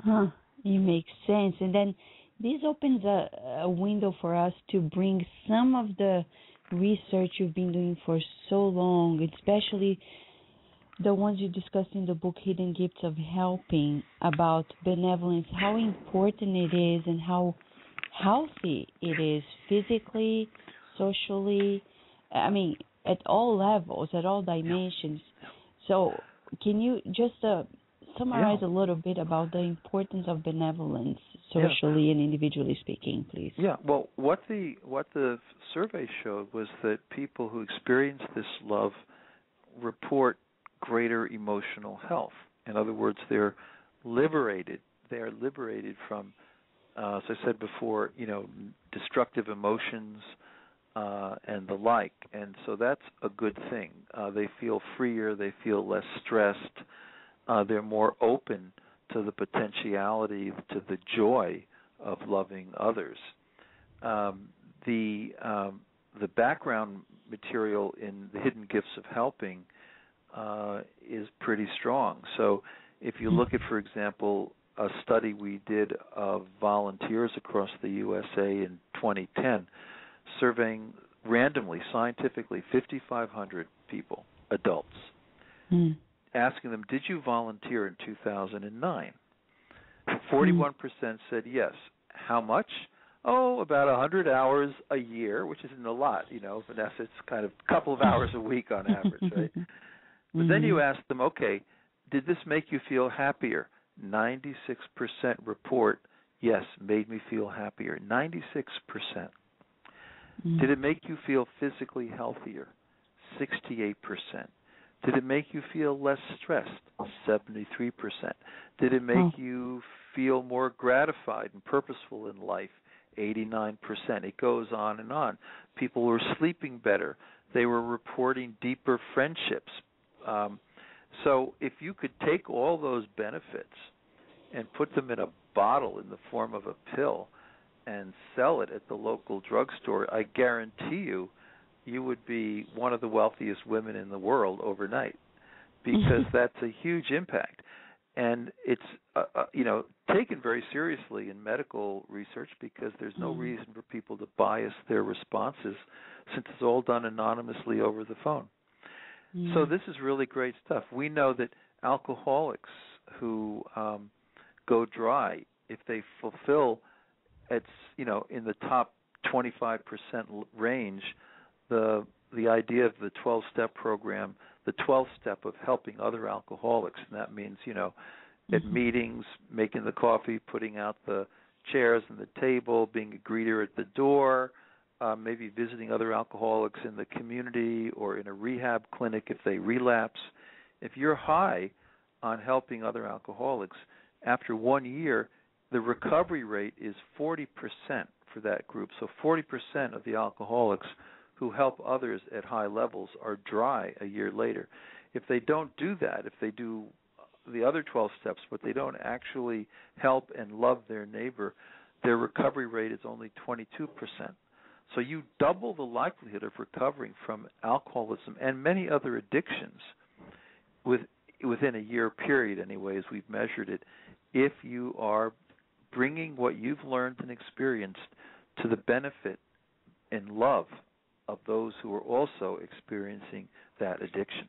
It makes sense. And then this opens a window for us to bring some of the research you've been doing for so long, especially the ones you discussed in the book Hidden Gifts of Helping, about benevolence, how important it is and how healthy it is physically, socially, at all levels, at all dimensions. So can you just summarize a little bit about the importance of benevolence socially and individually speaking, please? Yeah, well, what the survey showed was that people who experience this love report greater emotional health. In other words, they're liberated. They are liberated from, as I said before, destructive emotions and the like. And so that's a good thing. They feel freer. They feel less stressed. They're more open to the potentiality, to the joy of loving others. The background material in the Hidden Gifts of Helping is pretty strong. So if you look at, for example, a study we did of volunteers across the USA in 2010, surveying randomly, scientifically, 5,500 people, adults, asking them, did you volunteer in 2009? 41% said yes. How much? Oh, about 100 hours a year, which isn't a lot, Vanessa. It's kind of a couple of hours a week on average, right? But then you ask them, okay, did this make you feel happier? 96% report, yes, made me feel happier. 96%. Did it make you feel physically healthier? 68%. Did it make you feel less stressed? 73%. Did it make you feel more gratified and purposeful in life? 89%. It goes on and on. People were sleeping better. They were reporting deeper friendships. So if you could take all those benefits and put them in a bottle in the form of a pill and sell it at the local drugstore, I guarantee you would be one of the wealthiest women in the world overnight, because that's a huge impact. And it's taken very seriously in medical research, because there's no reason for people to bias their responses, since it's all done anonymously over the phone. So this is really great stuff. We know that alcoholics who go dry, if they fulfill in the top 25% range the idea of the 12-step program, the 12th step of helping other alcoholics, and that means at meetings, making the coffee, putting out the chairs and the table, being a greeter at the door, maybe visiting other alcoholics in the community or in a rehab clinic if they relapse. If you're high on helping other alcoholics, after 1 year, the recovery rate is 40% for that group. So 40% of the alcoholics who help others at high levels are dry a year later. If they don't do that, if they do the other 12 steps, but they don't actually help and love their neighbor, their recovery rate is only 22%. So you double the likelihood of recovering from alcoholism and many other addictions within a year period, anyway, as we've measured it, if you are bringing what you've learned and experienced to the benefit and love of those who are also experiencing that addiction.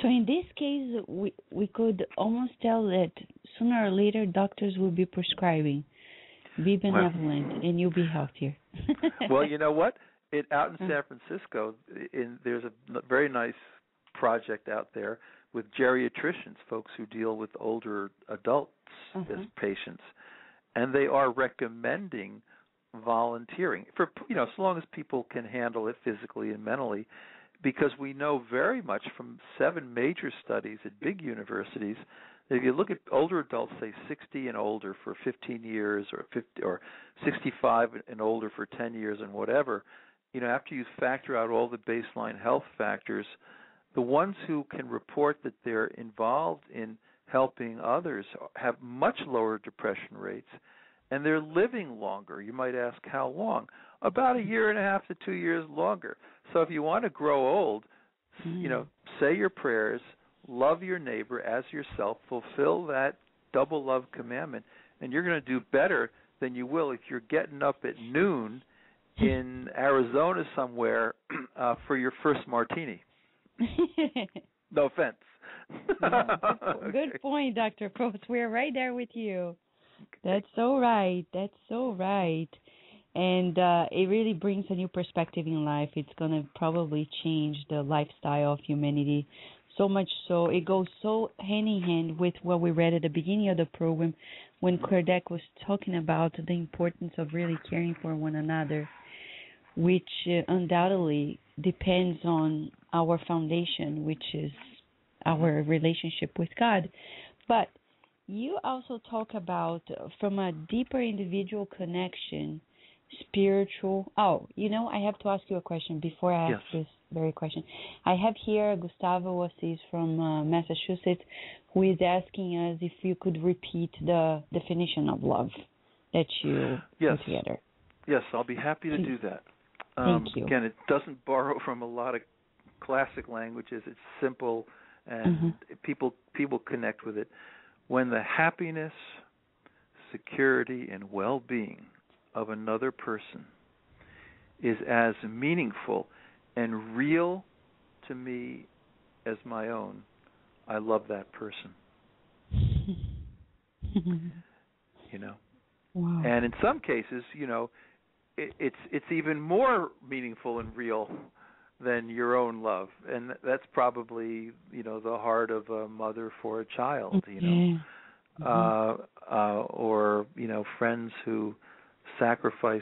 So in this case, we could almost tell that sooner or later doctors will be prescribing. Be benevolent, and you'll be healthier. Well, you know what? Out in San Francisco, there's a very nice project out there with geriatricians, folks who deal with older adults as patients, and they are recommending volunteering for so long as people can handle it physically and mentally, because we know very much from 7 major studies at big universities that if you look at older adults, say 60 and older for 15 years, or 50 or 65 and older for 10 years, and whatever, after you factor out all the baseline health factors, the ones who can report that they're involved in helping others have much lower depression rates, and they're living longer. You might ask, how long? About 1.5 years to 2 years longer. So if you want to grow old, say your prayers, love your neighbor as yourself, fulfill that double love commandment, and you're going to do better than you will if you're getting up at noon in Arizona somewhere for your first martini. No offense. Good point, Dr. Post. We're right there with you. That's so right. That's so right. And it really brings a new perspective in life. It's going to probably change the lifestyle of humanity. So much so, it goes so hand in hand with what we read at the beginning of the program when Kardec was talking about the importance of really caring for one another, which undoubtedly depends on our foundation, which is our relationship with God. But you also talk about from a deeper individual connection, spiritual. I have to ask you a question before I ask this very question. I have here Gustavo Assis from Massachusetts, who is asking us if you could repeat the definition of love that you put together. Yes, I'll be happy to do that. Thank you. Again, it doesn't borrow from a lot of classic languages. It's simple, and people connect with it. When the happiness, security, and well-being of another person is as meaningful and real to me as my own, I love that person. Wow. And in some cases, it's even more meaningful and real than your own love, and that's probably the heart of a mother for a child, or friends who sacrifice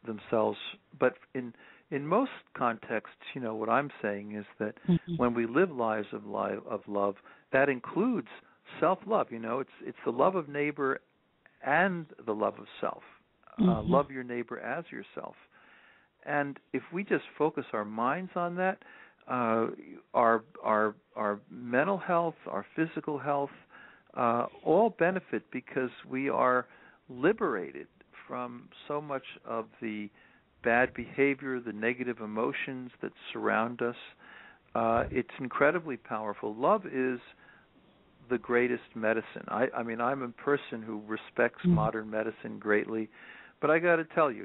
themselves. But in in most contexts, what I'm saying is that when we live lives of love, that includes self-love. It's the love of neighbor and the love of self. Love your neighbor as yourself. And if we just focus our minds on that, our mental health, our physical health, all benefit because we are liberated from so much of the bad behavior, the negative emotions that surround us. It's incredibly powerful. Love is the greatest medicine. I'm a person who respects modern medicine greatly, but I got to tell you,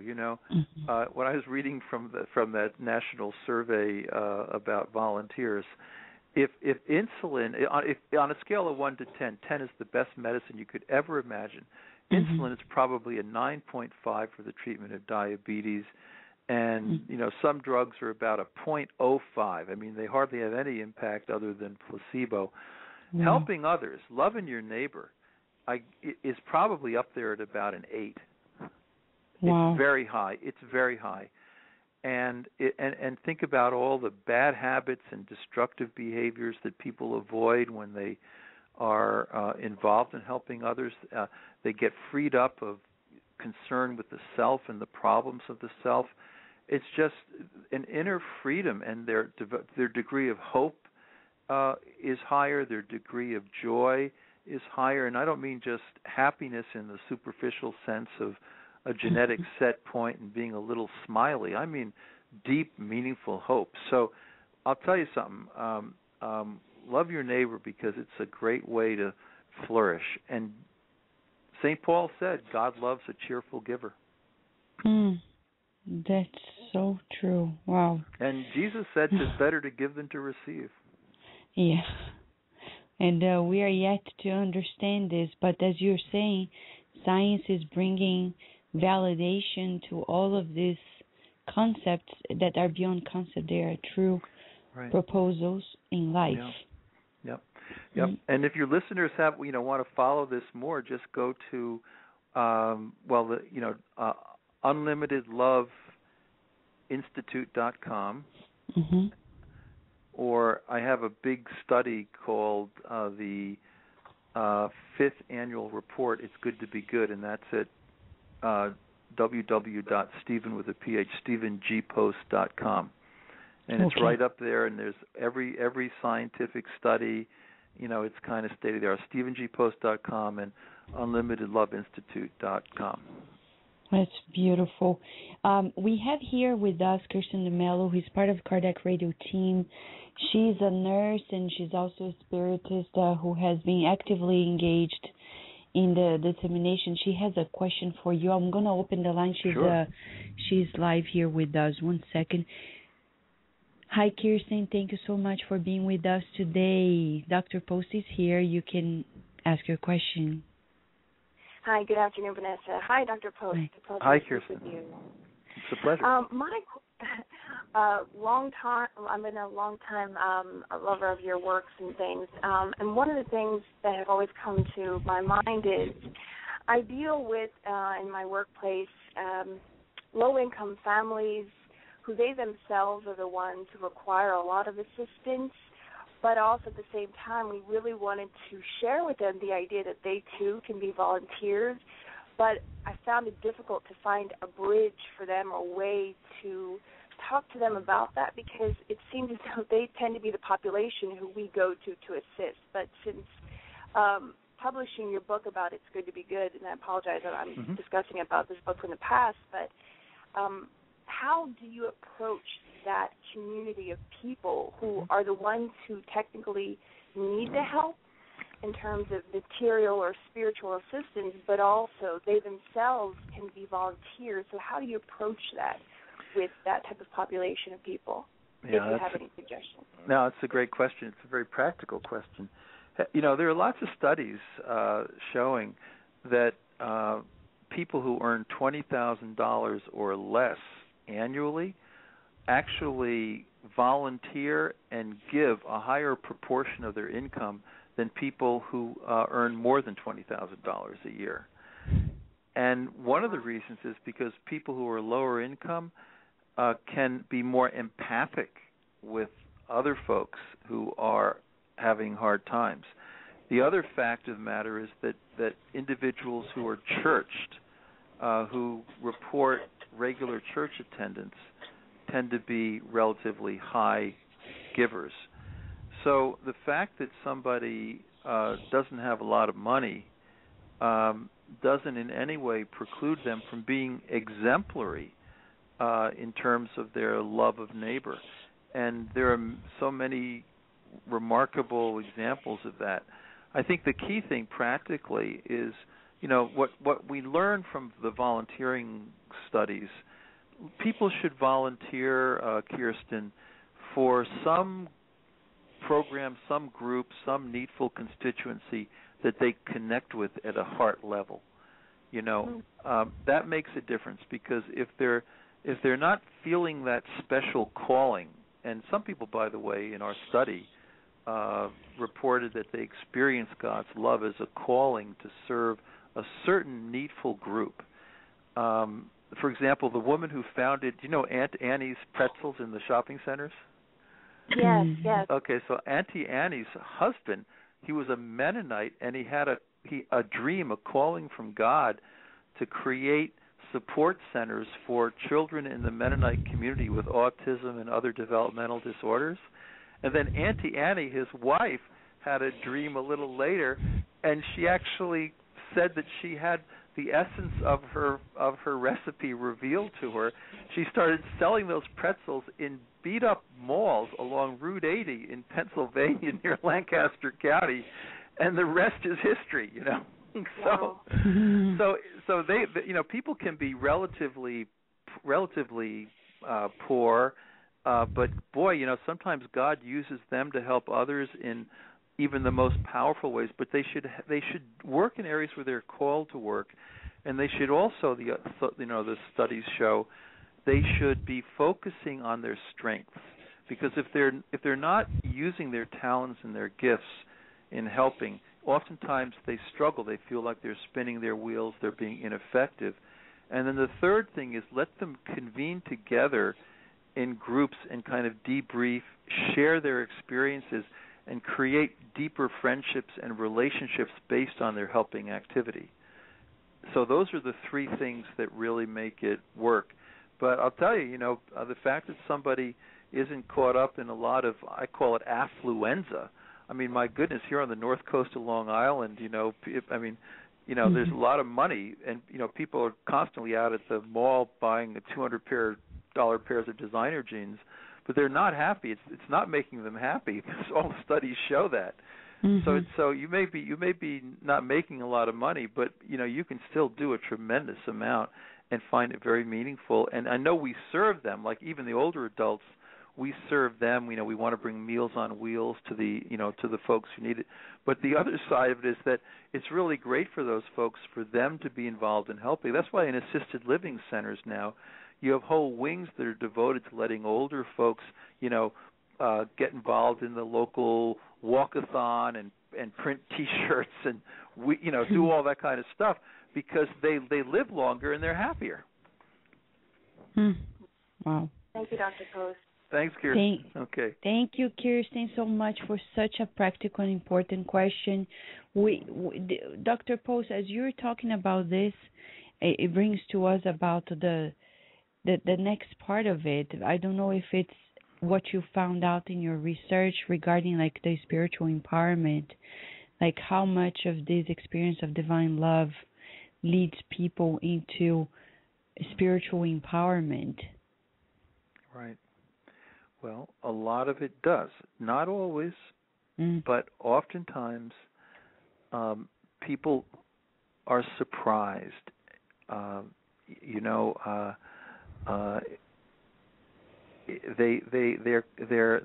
when I was reading from that national survey about volunteers, if insulin, if on a scale of 1 to 10, 10 is the best medicine you could ever imagine. Insulin is probably a 9.5 for the treatment of diabetes, and some drugs are about a 0.05. They hardly have any impact other than placebo. Helping others, loving your neighbor, is probably up there at about an 8. It's very high. It's very high. And think about all the bad habits and destructive behaviors that people avoid when they are involved in helping others. They get freed up of concern with the self and the problems of the self. It's just an inner freedom, and their degree of hope is higher. Their degree of joy is higher, and I don't mean just happiness in the superficial sense of a genetic set point and being a little smiley. I mean deep, meaningful hope. So I'll tell you something. Love your neighbor because it's a great way to flourish. And St. Paul said, God loves a cheerful giver. That's so true. Wow. And Jesus said it's better to give than to receive. Yeah. And we are yet to understand this, but as you're saying, science is bringing validation to all of these concepts that are beyond concept. They are true proposals in life. Yep. And if your listeners want to follow this more, just go to unlimitedloveinstitute.com. Or I have a big study called the 5th Annual Report, It's Good to Be Good, and that's at www.stevengpost.com. And it's right up there, and there's every scientific study, it's kind of stated there, stevengpost.com and unlimitedloveinstitute.com. That's beautiful. We have here with us Kirsten DeMello, who's part of Kardec Radio team. She's a nurse, and she's also a spiritist who has been actively engaged in the dissemination. She has a question for you. I'm going to open the line. She's live here with us. 1 second. Hi, Kirsten. Thank you so much for being with us today. Dr. Post is here. You can ask your question. Hi, good afternoon, Vanessa. Hi, Dr. Post. Hi, Kirsten. It's a pleasure. I've been a long time lover of your works and things. And one of the things that have always come to my mind is I deal with, in my workplace, low-income families who they themselves are the ones who require a lot of assistance, but also at the same time we really wanted to share with them the idea that they too can be volunteers, but I found it difficult to find a bridge for them or a way to talk to them about that because it seems as though they tend to be the population who we go to assist. But since publishing your book about It's Good to Be Good, and I apologize that I'm discussing about this book from the past, but how do you approach that community of people who are the ones who technically need the help in terms of material or spiritual assistance, but also they themselves can be volunteers? So how do you approach that with that type of population of people, if you have any suggestions? No, it's a great question. It's a very practical question. There are lots of studies showing that people who earn $20,000 or less annually actually volunteer and give a higher proportion of their income than people who earn more than $20,000 a year. And one of the reasons is because people who are lower income can be more empathic with other folks who are having hard times. The other fact of the matter is that individuals who are churched, who report regular church attendance, tend to be relatively high givers. So the fact that somebody doesn't have a lot of money doesn't in any way preclude them from being exemplary in terms of their love of neighbor. And there are so many remarkable examples of that. I think the key thing practically is, what we learn from the volunteering studies, people should volunteer, Kirsten, for some program, some group, some needful constituency that they connect with at a heart level. That makes a difference, because if they're not feeling that special calling, and some people, by the way, in our study reported that they experience God's love as a calling to serve a certain needful group. For example, the woman who founded, Aunt Annie's Pretzels in the shopping centers? Yes, yes. Okay, so Auntie Annie's husband, he was a Mennonite, and he had a dream, a calling from God to create support centers for children in the Mennonite community with autism and other developmental disorders. And then Auntie Annie, his wife, had a dream a little later, and she actually said that she had the essence of her recipe revealed to her. She started selling those pretzels in beat-up malls along Route 80 in Pennsylvania near Lancaster County, and the rest is history. So they people can be relatively poor, but boy, sometimes God uses them to help others in even the most powerful ways. But they should work in areas where they're called to work, and they should also the studies show they should be focusing on their strengths, because if they're not using their talents and their gifts in helping, oftentimes they struggle. They feel like they're spinning their wheels, they're being ineffective. And then the third thing is let them convene together in groups and kind of debrief, share their experiences, and create deeper friendships and relationships based on their helping activity. So those are the three things that really make it work. But I'll tell you, the fact that somebody isn't caught up in a lot of, I call it affluenza. I mean, my goodness, here on the north coast of Long Island, there's a lot of money, and people are constantly out at the mall buying $200 pairs of designer jeans, but they're not happy. It's not making them happy. All the studies show that. Mm-hmm. So you may be not making a lot of money, but you can still do a tremendous amount and find it very meaningful. And I know we serve them, like even the older adults. We serve them. We want to bring Meals on Wheels to the folks who need it. But the other side of it is that it's really great for those folks, for them to be involved in helping. That's why in assisted living centers now, you have whole wings that are devoted to letting older folks, get involved in the local walkathon and print T-shirts and do all that kind of stuff, because they live longer and they're happier. Wow. Thank you, Dr. Post. Thanks, Kirsten. Okay. Thank you, Kirsten, so much for such a practical and important question. Dr. Post, as you're talking about this, it brings to us about the next part of it. I don't know if it's what you found out in your research regarding like the spiritual empowerment, like how much of this experience of divine love leads people into spiritual empowerment. Right. Well, a lot of it does. Not always, but oftentimes people are surprised.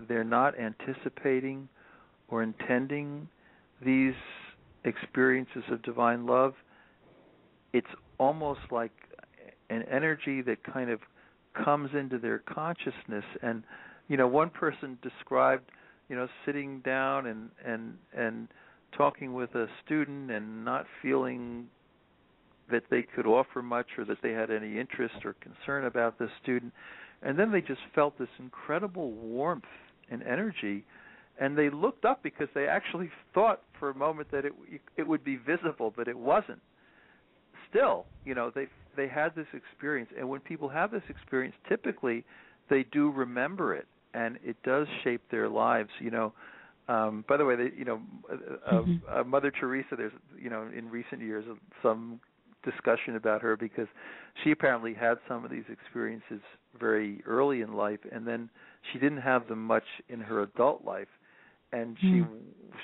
They're not anticipating or intending these experiences of divine love. It's almost like an energy that kind of comes into their consciousness. And one person described sitting down and talking with a student and not feeling that they could offer much or that they had any interest or concern about the student. And then they just felt this incredible warmth and energy, and they looked up because they actually thought for a moment that it would be visible, but it wasn't. Still, they had this experience, and when people have this experience, typically they do remember it, and it does shape their lives. By the way, Mother Teresa. There's in recent years some discussion about her because she apparently had some of these experiences very early in life, and then she didn't have them much in her adult life, and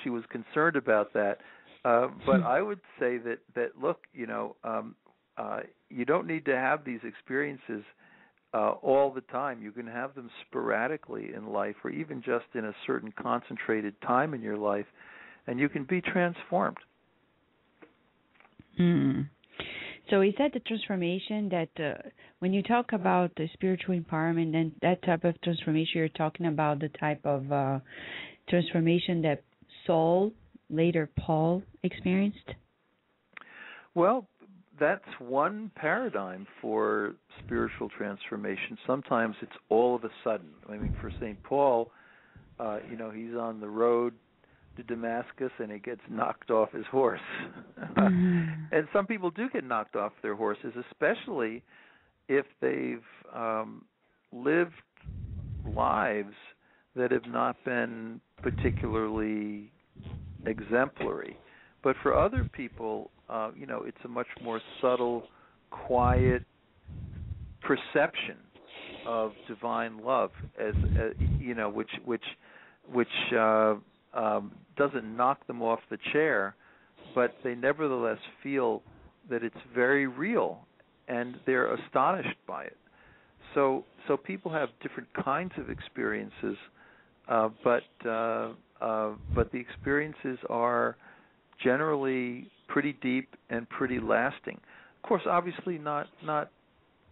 she was concerned about that. But I would say that look, you don't need to have these experiences all the time. You can have them sporadically in life, or even just in a certain concentrated time in your life, and you can be transformed. So is that the transformation that when you talk about the spiritual empowerment and that type of transformation, you're talking about the type of transformation that Saul, later Paul, experienced? Well, that's one paradigm for spiritual transformation. Sometimes it's all of a sudden. I mean, for St. Paul, he's on the road to Damascus and he gets knocked off his horse. And some people do get knocked off their horses, especially if they've lived lives that have not been particularly exemplary. But for other people, it's a much more subtle, quiet perception of divine love, which doesn't knock them off the chair, but they nevertheless feel that it's very real, and they're astonished by it. So people have different kinds of experiences, but the experiences are generally pretty deep and pretty lasting. Of course, obviously not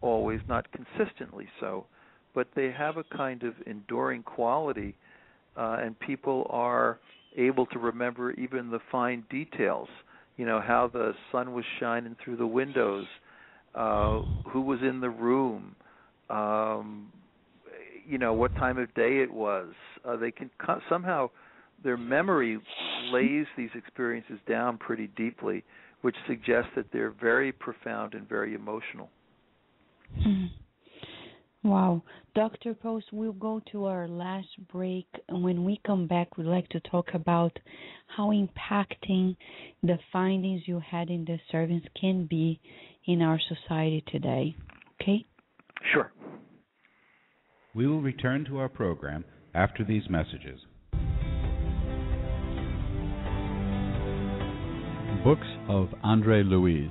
always, not consistently so, but they have a kind of enduring quality, and people are able to remember even the fine details, how the sun was shining through the windows, who was in the room, what time of day it was. They can somehow, their memory lays these experiences down pretty deeply, which suggests that they're very profound and very emotional. Wow. Dr. Post, we'll go to our last break, and when we come back, we'd like to talk about how impacting the findings you had in the servants can be in our society today. Okay? Sure. We will return to our program after these messages. Books of Andre Luis.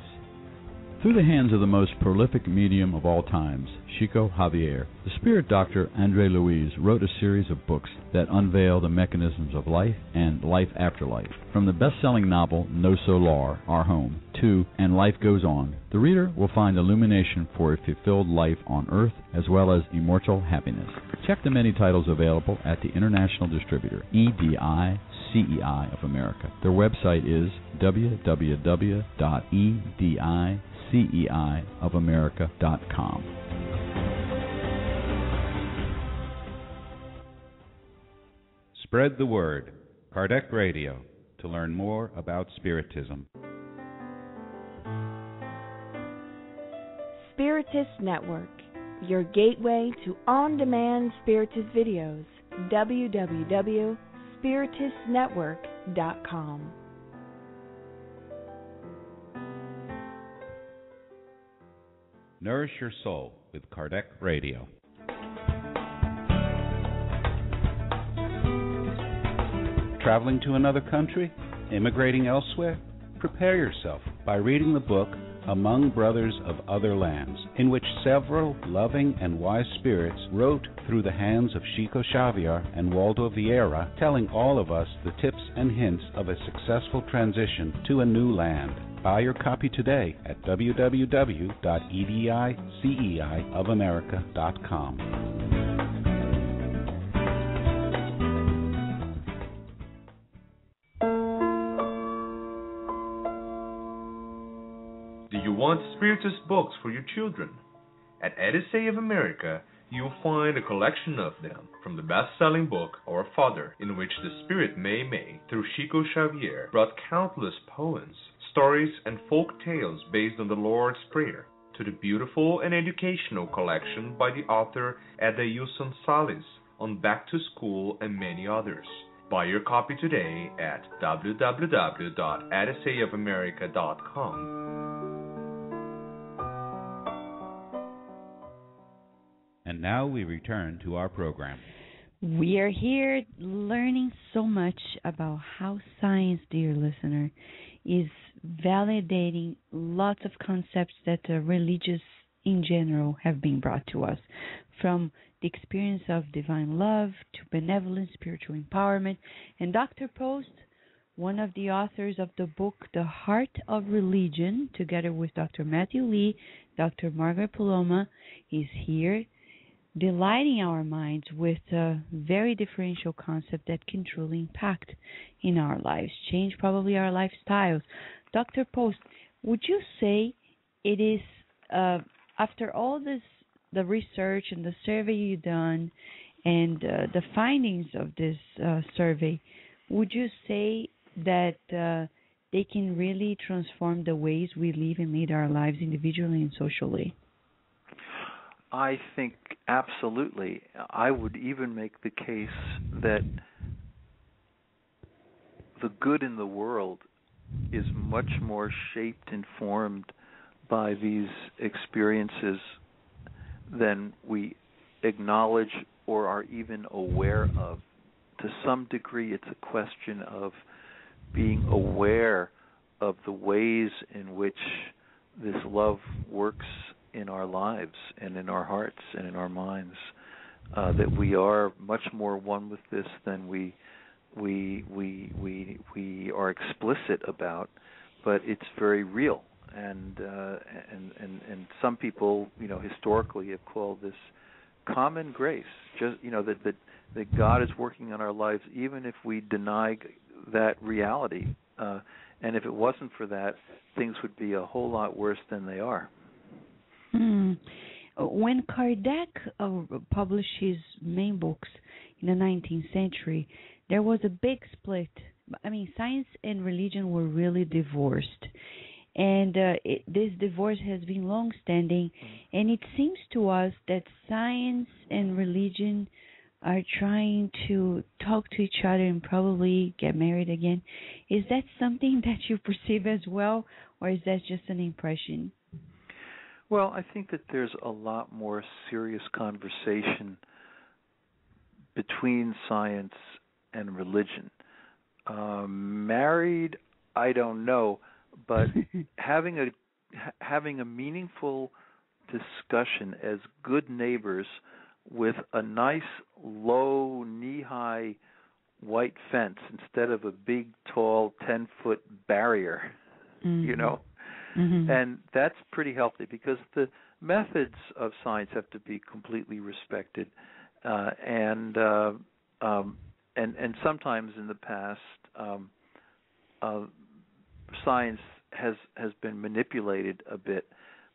Through the hands of the most prolific medium of all times, Chico Javier, the spirit doctor Andre Luis wrote a series of books that unveil the mechanisms of life and life after life. From the best-selling novel No Solar, Our Home, to And Life Goes On, the reader will find illumination for a fulfilled life on Earth as well as immortal happiness. Check the many titles available at the international distributor, EDI CEI of America. Their website is www.ediceiofamerica.com. Spread the word. Kardec Radio, to learn more about Spiritism. Spiritist Network, your gateway to on-demand Spiritist videos. www.spiritistnetwork.com. Nourish your soul with Kardec Radio. Traveling to another country? Immigrating elsewhere? Prepare yourself by reading the book Among Brothers of Other Lands, in which several loving and wise spirits wrote through the hands of Chico Xavier and Waldo Vieira, telling all of us the tips and hints of a successful transition to a new land. Buy your copy today at www.ediceiofamerica.com. Do you want Spiritist books for your children? At Odyssey of America, you'll find a collection of them, from the best-selling book Our Father, in which the spirit Mei Mei, through Chico Xavier, brought countless poems, stories, and folk tales based on the Lord's Prayer, to the beautiful and educational collection by the author Edailson Salles on Back to School and many others. Buy your copy today at www.edisayofamerica.com. And now we return to our program. We are here learning so much about how science, dear listener, is validating lots of concepts that religious in general have been brought to us, from the experience of divine love to benevolence, spiritual empowerment. And Dr. Post, one of the authors of the book The Heart of Religion, together with Dr. Matthew Lee, Dr. Margaret Paloma, is here delighting our minds with a very differential concept that can truly impact in our lives, change probably our lifestyles. Dr. Post, would you say it is, after all this, the research and the survey you've done and the findings of this survey, would you say that they can really transform the ways we live and lead our lives individually and socially? I think absolutely. I would even make the case that the good in the world is much more shaped and formed by these experiences than we acknowledge or are even aware of. To some degree, it's a question of being aware of the ways in which this love works in our lives and in our hearts and in our minds, that we are much more one with this than we are explicit about, but it's very real. And some people, historically have called this common grace. Just that God is working on our lives, even if we deny that reality. And if it wasn't for that, things would be a whole lot worse than they are. When Kardec published his main books in the 19th century, there was a big split. I mean, science and religion were really divorced. And this divorce has been long-standing. And it seems to us that science and religion are trying to talk to each other and probably get married again. Is that something that you perceive as well, or is that just an impression? Well, I think that there's a lot more serious conversation between science and religion. Married, I don't know, but having a meaningful discussion as good neighbors with a nice, low, knee-high white fence instead of a big, tall, 10-foot barrier, And that's pretty healthy, because the methods of science have to be completely respected, and sometimes in the past, science has been manipulated a bit.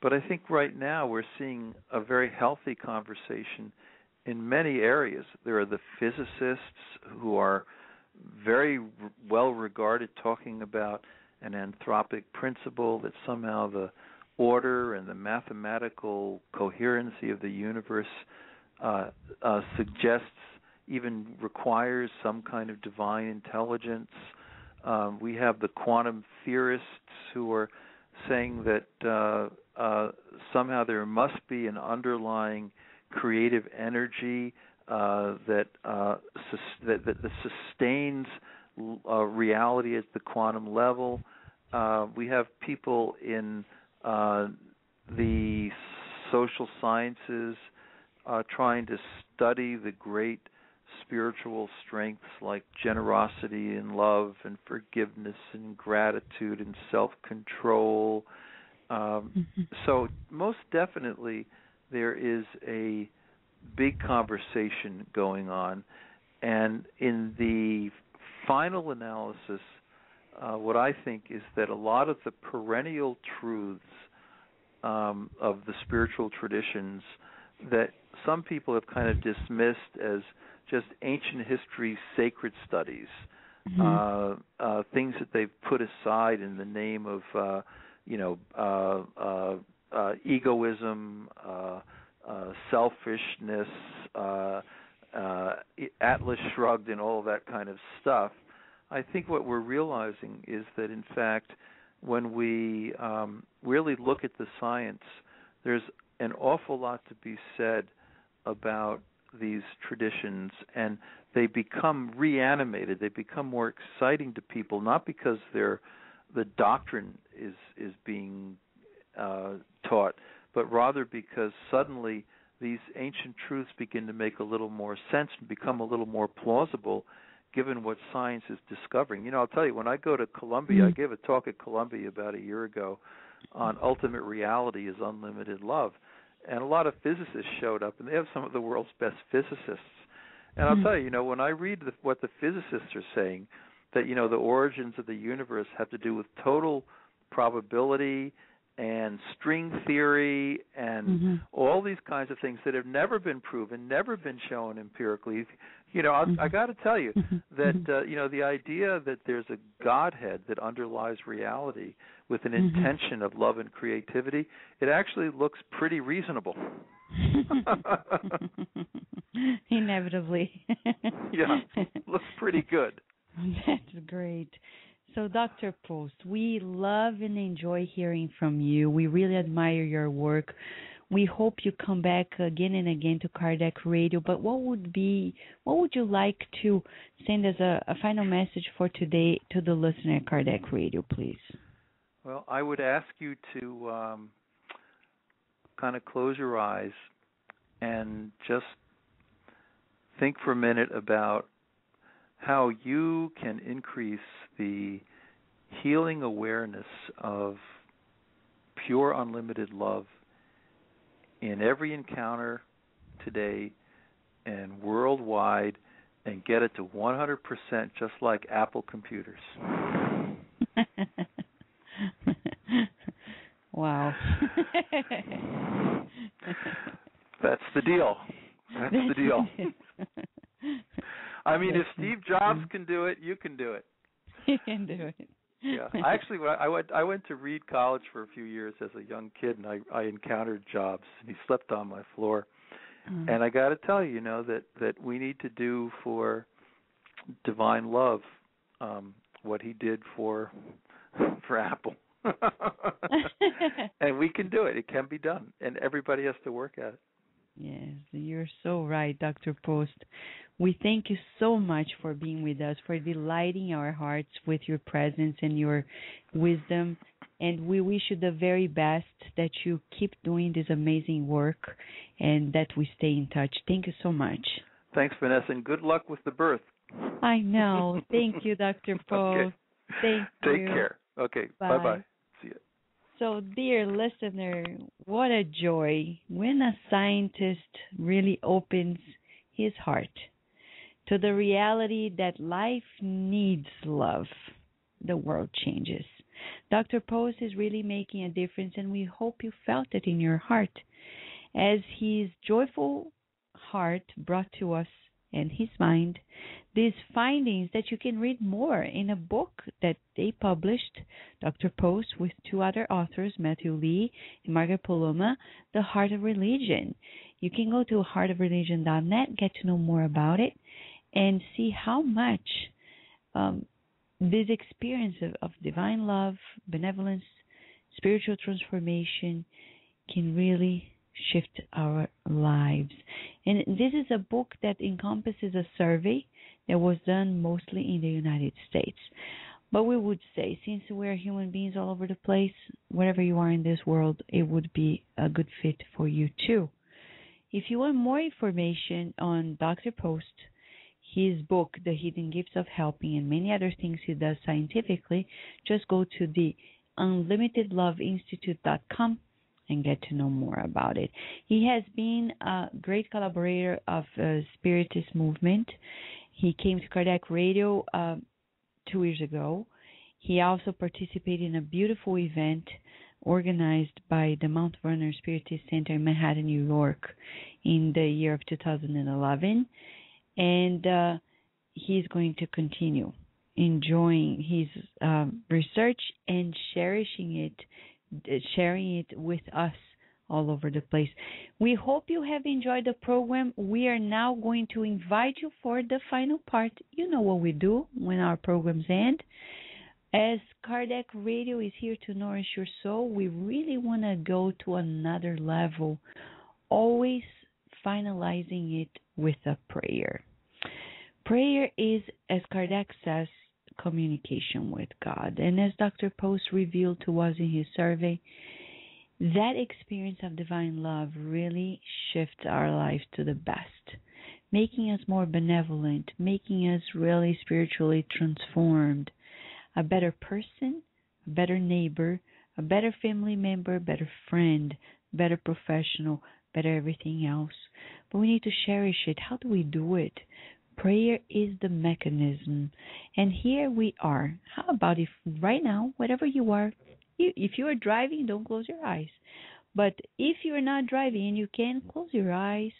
But I think right now we're seeing a very healthy conversation in many areas. There are the physicists who are very well regarded, talking about an anthropic principle, that somehow the order and the mathematical coherency of the universe suggests, even requires, some kind of divine intelligence. We have the quantum theorists who are saying that somehow there must be an underlying creative energy that sustains reality at the quantum level. We have people in the social sciences trying to study the great spiritual strengths like generosity and love and forgiveness and gratitude and self-control. So most definitely there is a big conversation going on. And in the final analysis, what I think is that a lot of the perennial truths of the spiritual traditions that some people have kind of dismissed as just ancient history sacred studies, things that they've put aside in the name of egoism, selfishness, Atlas Shrugged, and all of that kind of stuff. I think what we're realizing is that, in fact, when we really look at the science, there's an awful lot to be said about these traditions, and they become reanimated. They become more exciting to people, not because the doctrine is being taught, but rather because suddenly these ancient truths begin to make a little more sense and become a little more plausible given what science is discovering. I'll tell you, when I go to Columbia, I gave a talk at Columbia about a year ago on ultimate reality is unlimited love. And a lot of physicists showed up, and they have some of the world's best physicists. And I'll tell you, when I read what the physicists are saying, that, the origins of the universe have to do with total probability and string theory and all these kinds of things that have never been proven, never been shown empirically. I got to tell you that, the idea that there's a Godhead that underlies reality with an intention of love and creativity, it actually looks pretty reasonable. Inevitably. Yeah, looks pretty good. That's great. So, Dr. Post, we love and enjoy hearing from you. We really admire your work. We hope you come back again and again to Kardec Radio. But what would you like to send as a final message for today to the listener at Kardec Radio, please? Well, I would ask you to kind of close your eyes and just think for a minute about how you can increase the healing awareness of pure unlimited love in every encounter today and worldwide, and get it to 100%, just like Apple computers. Wow. That's the deal. That's the deal. I mean, if Steve Jobs can do it, you can do it. You can do it. Yeah. Actually, I went to Reed College for a few years as a young kid, and I encountered Jobs, and he slept on my floor. And I got to tell you, that we need to do for divine love what he did for Apple. And we can do it. It can be done, and everybody has to work at it. Yes, you're so right, Dr. Post. We thank you so much for being with us, for delighting our hearts with your presence and your wisdom. And we wish you the very best, that you keep doing this amazing work and that we stay in touch. Thank you so much. Thanks, Vanessa, and good luck with the birth. I know. Thank you, Dr. Post. Okay. Take care. Okay. Bye. Bye-bye. See you. So, dear listener, what a joy when a scientist really opens his heart to the reality that life needs love. The world changes. Dr. Post is really making a difference, and we hope you felt it in your heart as his joyful heart brought to us and his mind these findings that you can read more in a book that they published, Dr. Post with two other authors, Matthew Lee and Margaret Poloma, The Heart of Religion. You can go to heartofreligion.net, get to know more about it, and see how much this experience of divine love, benevolence, spiritual transformation can really shift our lives. And this is a book that encompasses a survey that was done mostly in the United States. But we would say, since we're human beings all over the place, wherever you are in this world, it would be a good fit for you too. If you want more information on Dr. Post, his book, The Hidden Gifts of Helping, and many other things he does scientifically, just go to the unlimitedloveinstitute.com and get to know more about it. He has been a great collaborator of the Spiritist movement. He came to Kardec Radio 2 years ago. He also participated in a beautiful event organized by the Mount Vernon Spiritist Center in Manhattan, New York, in the year of 2011, and he's going to continue enjoying his research and sharing it with us all over the place. We hope you have enjoyed the program. We are now going to invite you for the final part. You know what we do when our programs end. As Kardec Radio is here to nourish your soul, we really want to go to another level, always finalizing it with a prayer. Prayer is, as Kardec says, communication with God. And as Dr. Post revealed to us in his survey, that experience of divine love really shifts our lives to the best, making us more benevolent, making us really spiritually transformed, a better person, a better neighbor, a better family member, better friend, better professional, better everything else. But we need to cherish it. How do we do it? Prayer is the mechanism. And here we are. How about if right now, whatever you are, if you are driving, don't close your eyes. But if you are not driving and you can, close your eyes.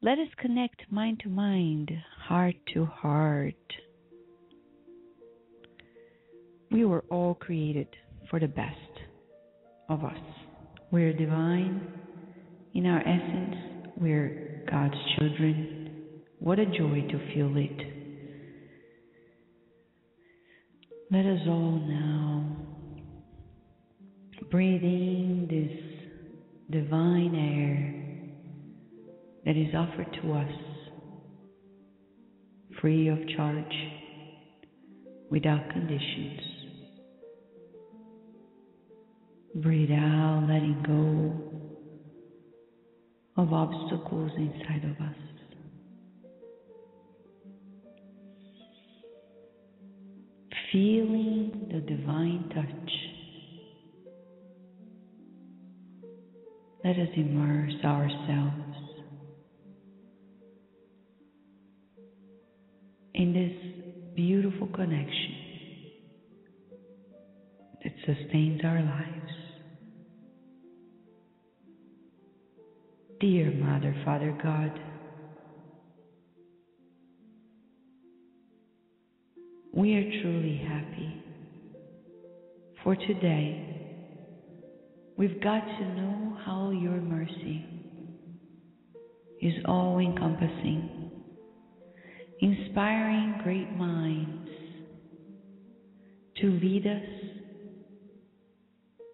Let us connect mind to mind, heart to heart. We were all created for the best of us. We're divine. In our essence, we're God's children. What a joy to feel it. Let us all now breathe in this divine air that is offered to us, free of charge, without conditions. Breathe out, letting go of obstacles inside of us. Feeling the divine touch. Let us immerse ourselves in this beautiful connection that sustains our lives. Dear Mother, Father God, we are truly happy, for today we've got to know how your mercy is all-encompassing, inspiring great minds to lead us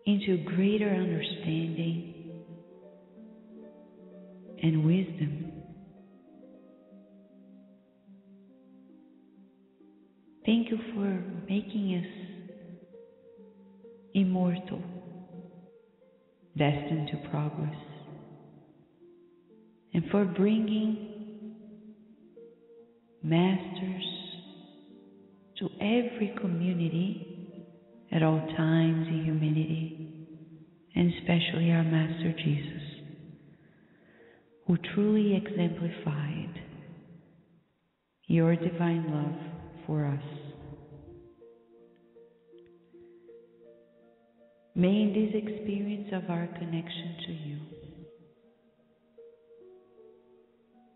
into greater understanding and wisdom. Thank you for making us immortal, destined to progress, and for bringing masters to every community at all times in humanity, and especially our Master Jesus, who truly exemplified your divine love for us. May in this experience of our connection to you,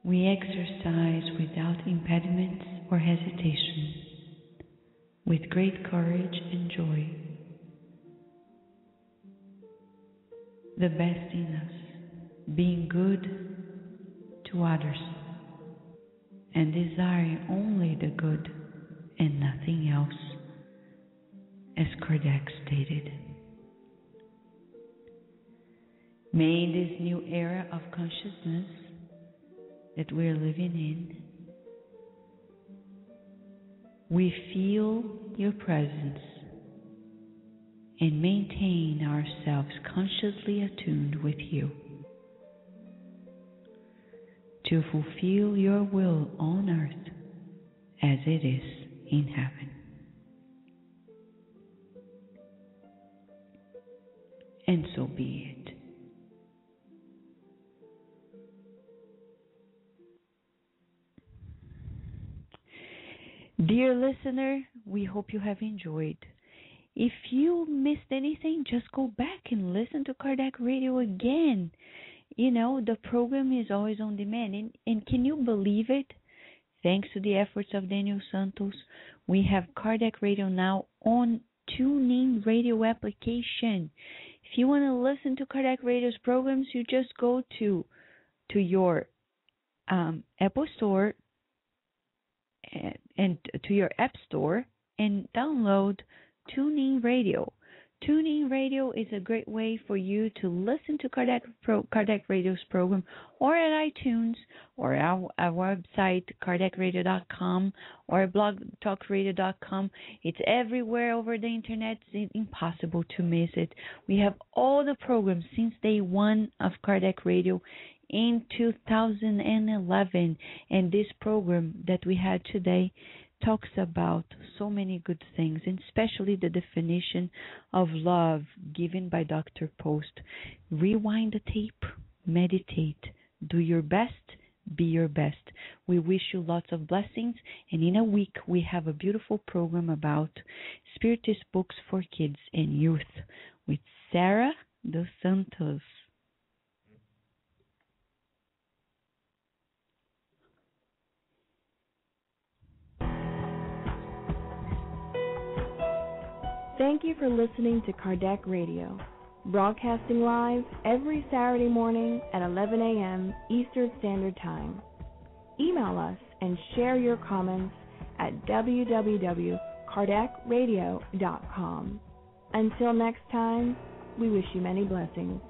we exercise without impediments or hesitation, with great courage and joy, the best in us, being good to others, and desiring only the good and nothing else, as Kardec stated. May in this new era of consciousness that we are living in, we feel your presence and maintain ourselves consciously attuned with you, to fulfill your will on earth as it is in heaven. And so be it. Dear listener, we hope you have enjoyed. If you missed anything, just go back and listen to Kardec Radio again. the program is always on demand. And can you believe it? Thanks to the efforts of Daniel Santos, we have Kardec Radio now on TuneIn Radio application. If you want to listen to Kardec Radio's programs, you just go to your Apple Store and to your App Store and download TuneIn Radio. TuneIn Radio is a great way for you to listen to Kardec Radio's program, or at iTunes, or our website, KardecRadio.com, or blogtalkradio.com. It's everywhere over the internet. It's impossible to miss it. We have all the programs since day one of Kardec Radio in 2011, and this program that we had today talks about so many good things, and especially the definition of love given by Dr. Post. Rewind the tape, meditate, do your best, be your best. We wish you lots of blessings, and in a week we have a beautiful program about Spiritist books for kids and youth with Sarah dos Santos. Thank you for listening to Kardec Radio, broadcasting live every Saturday morning at 11 a.m. Eastern Standard Time. Email us and share your comments at www.kardecradio.com. Until next time, we wish you many blessings.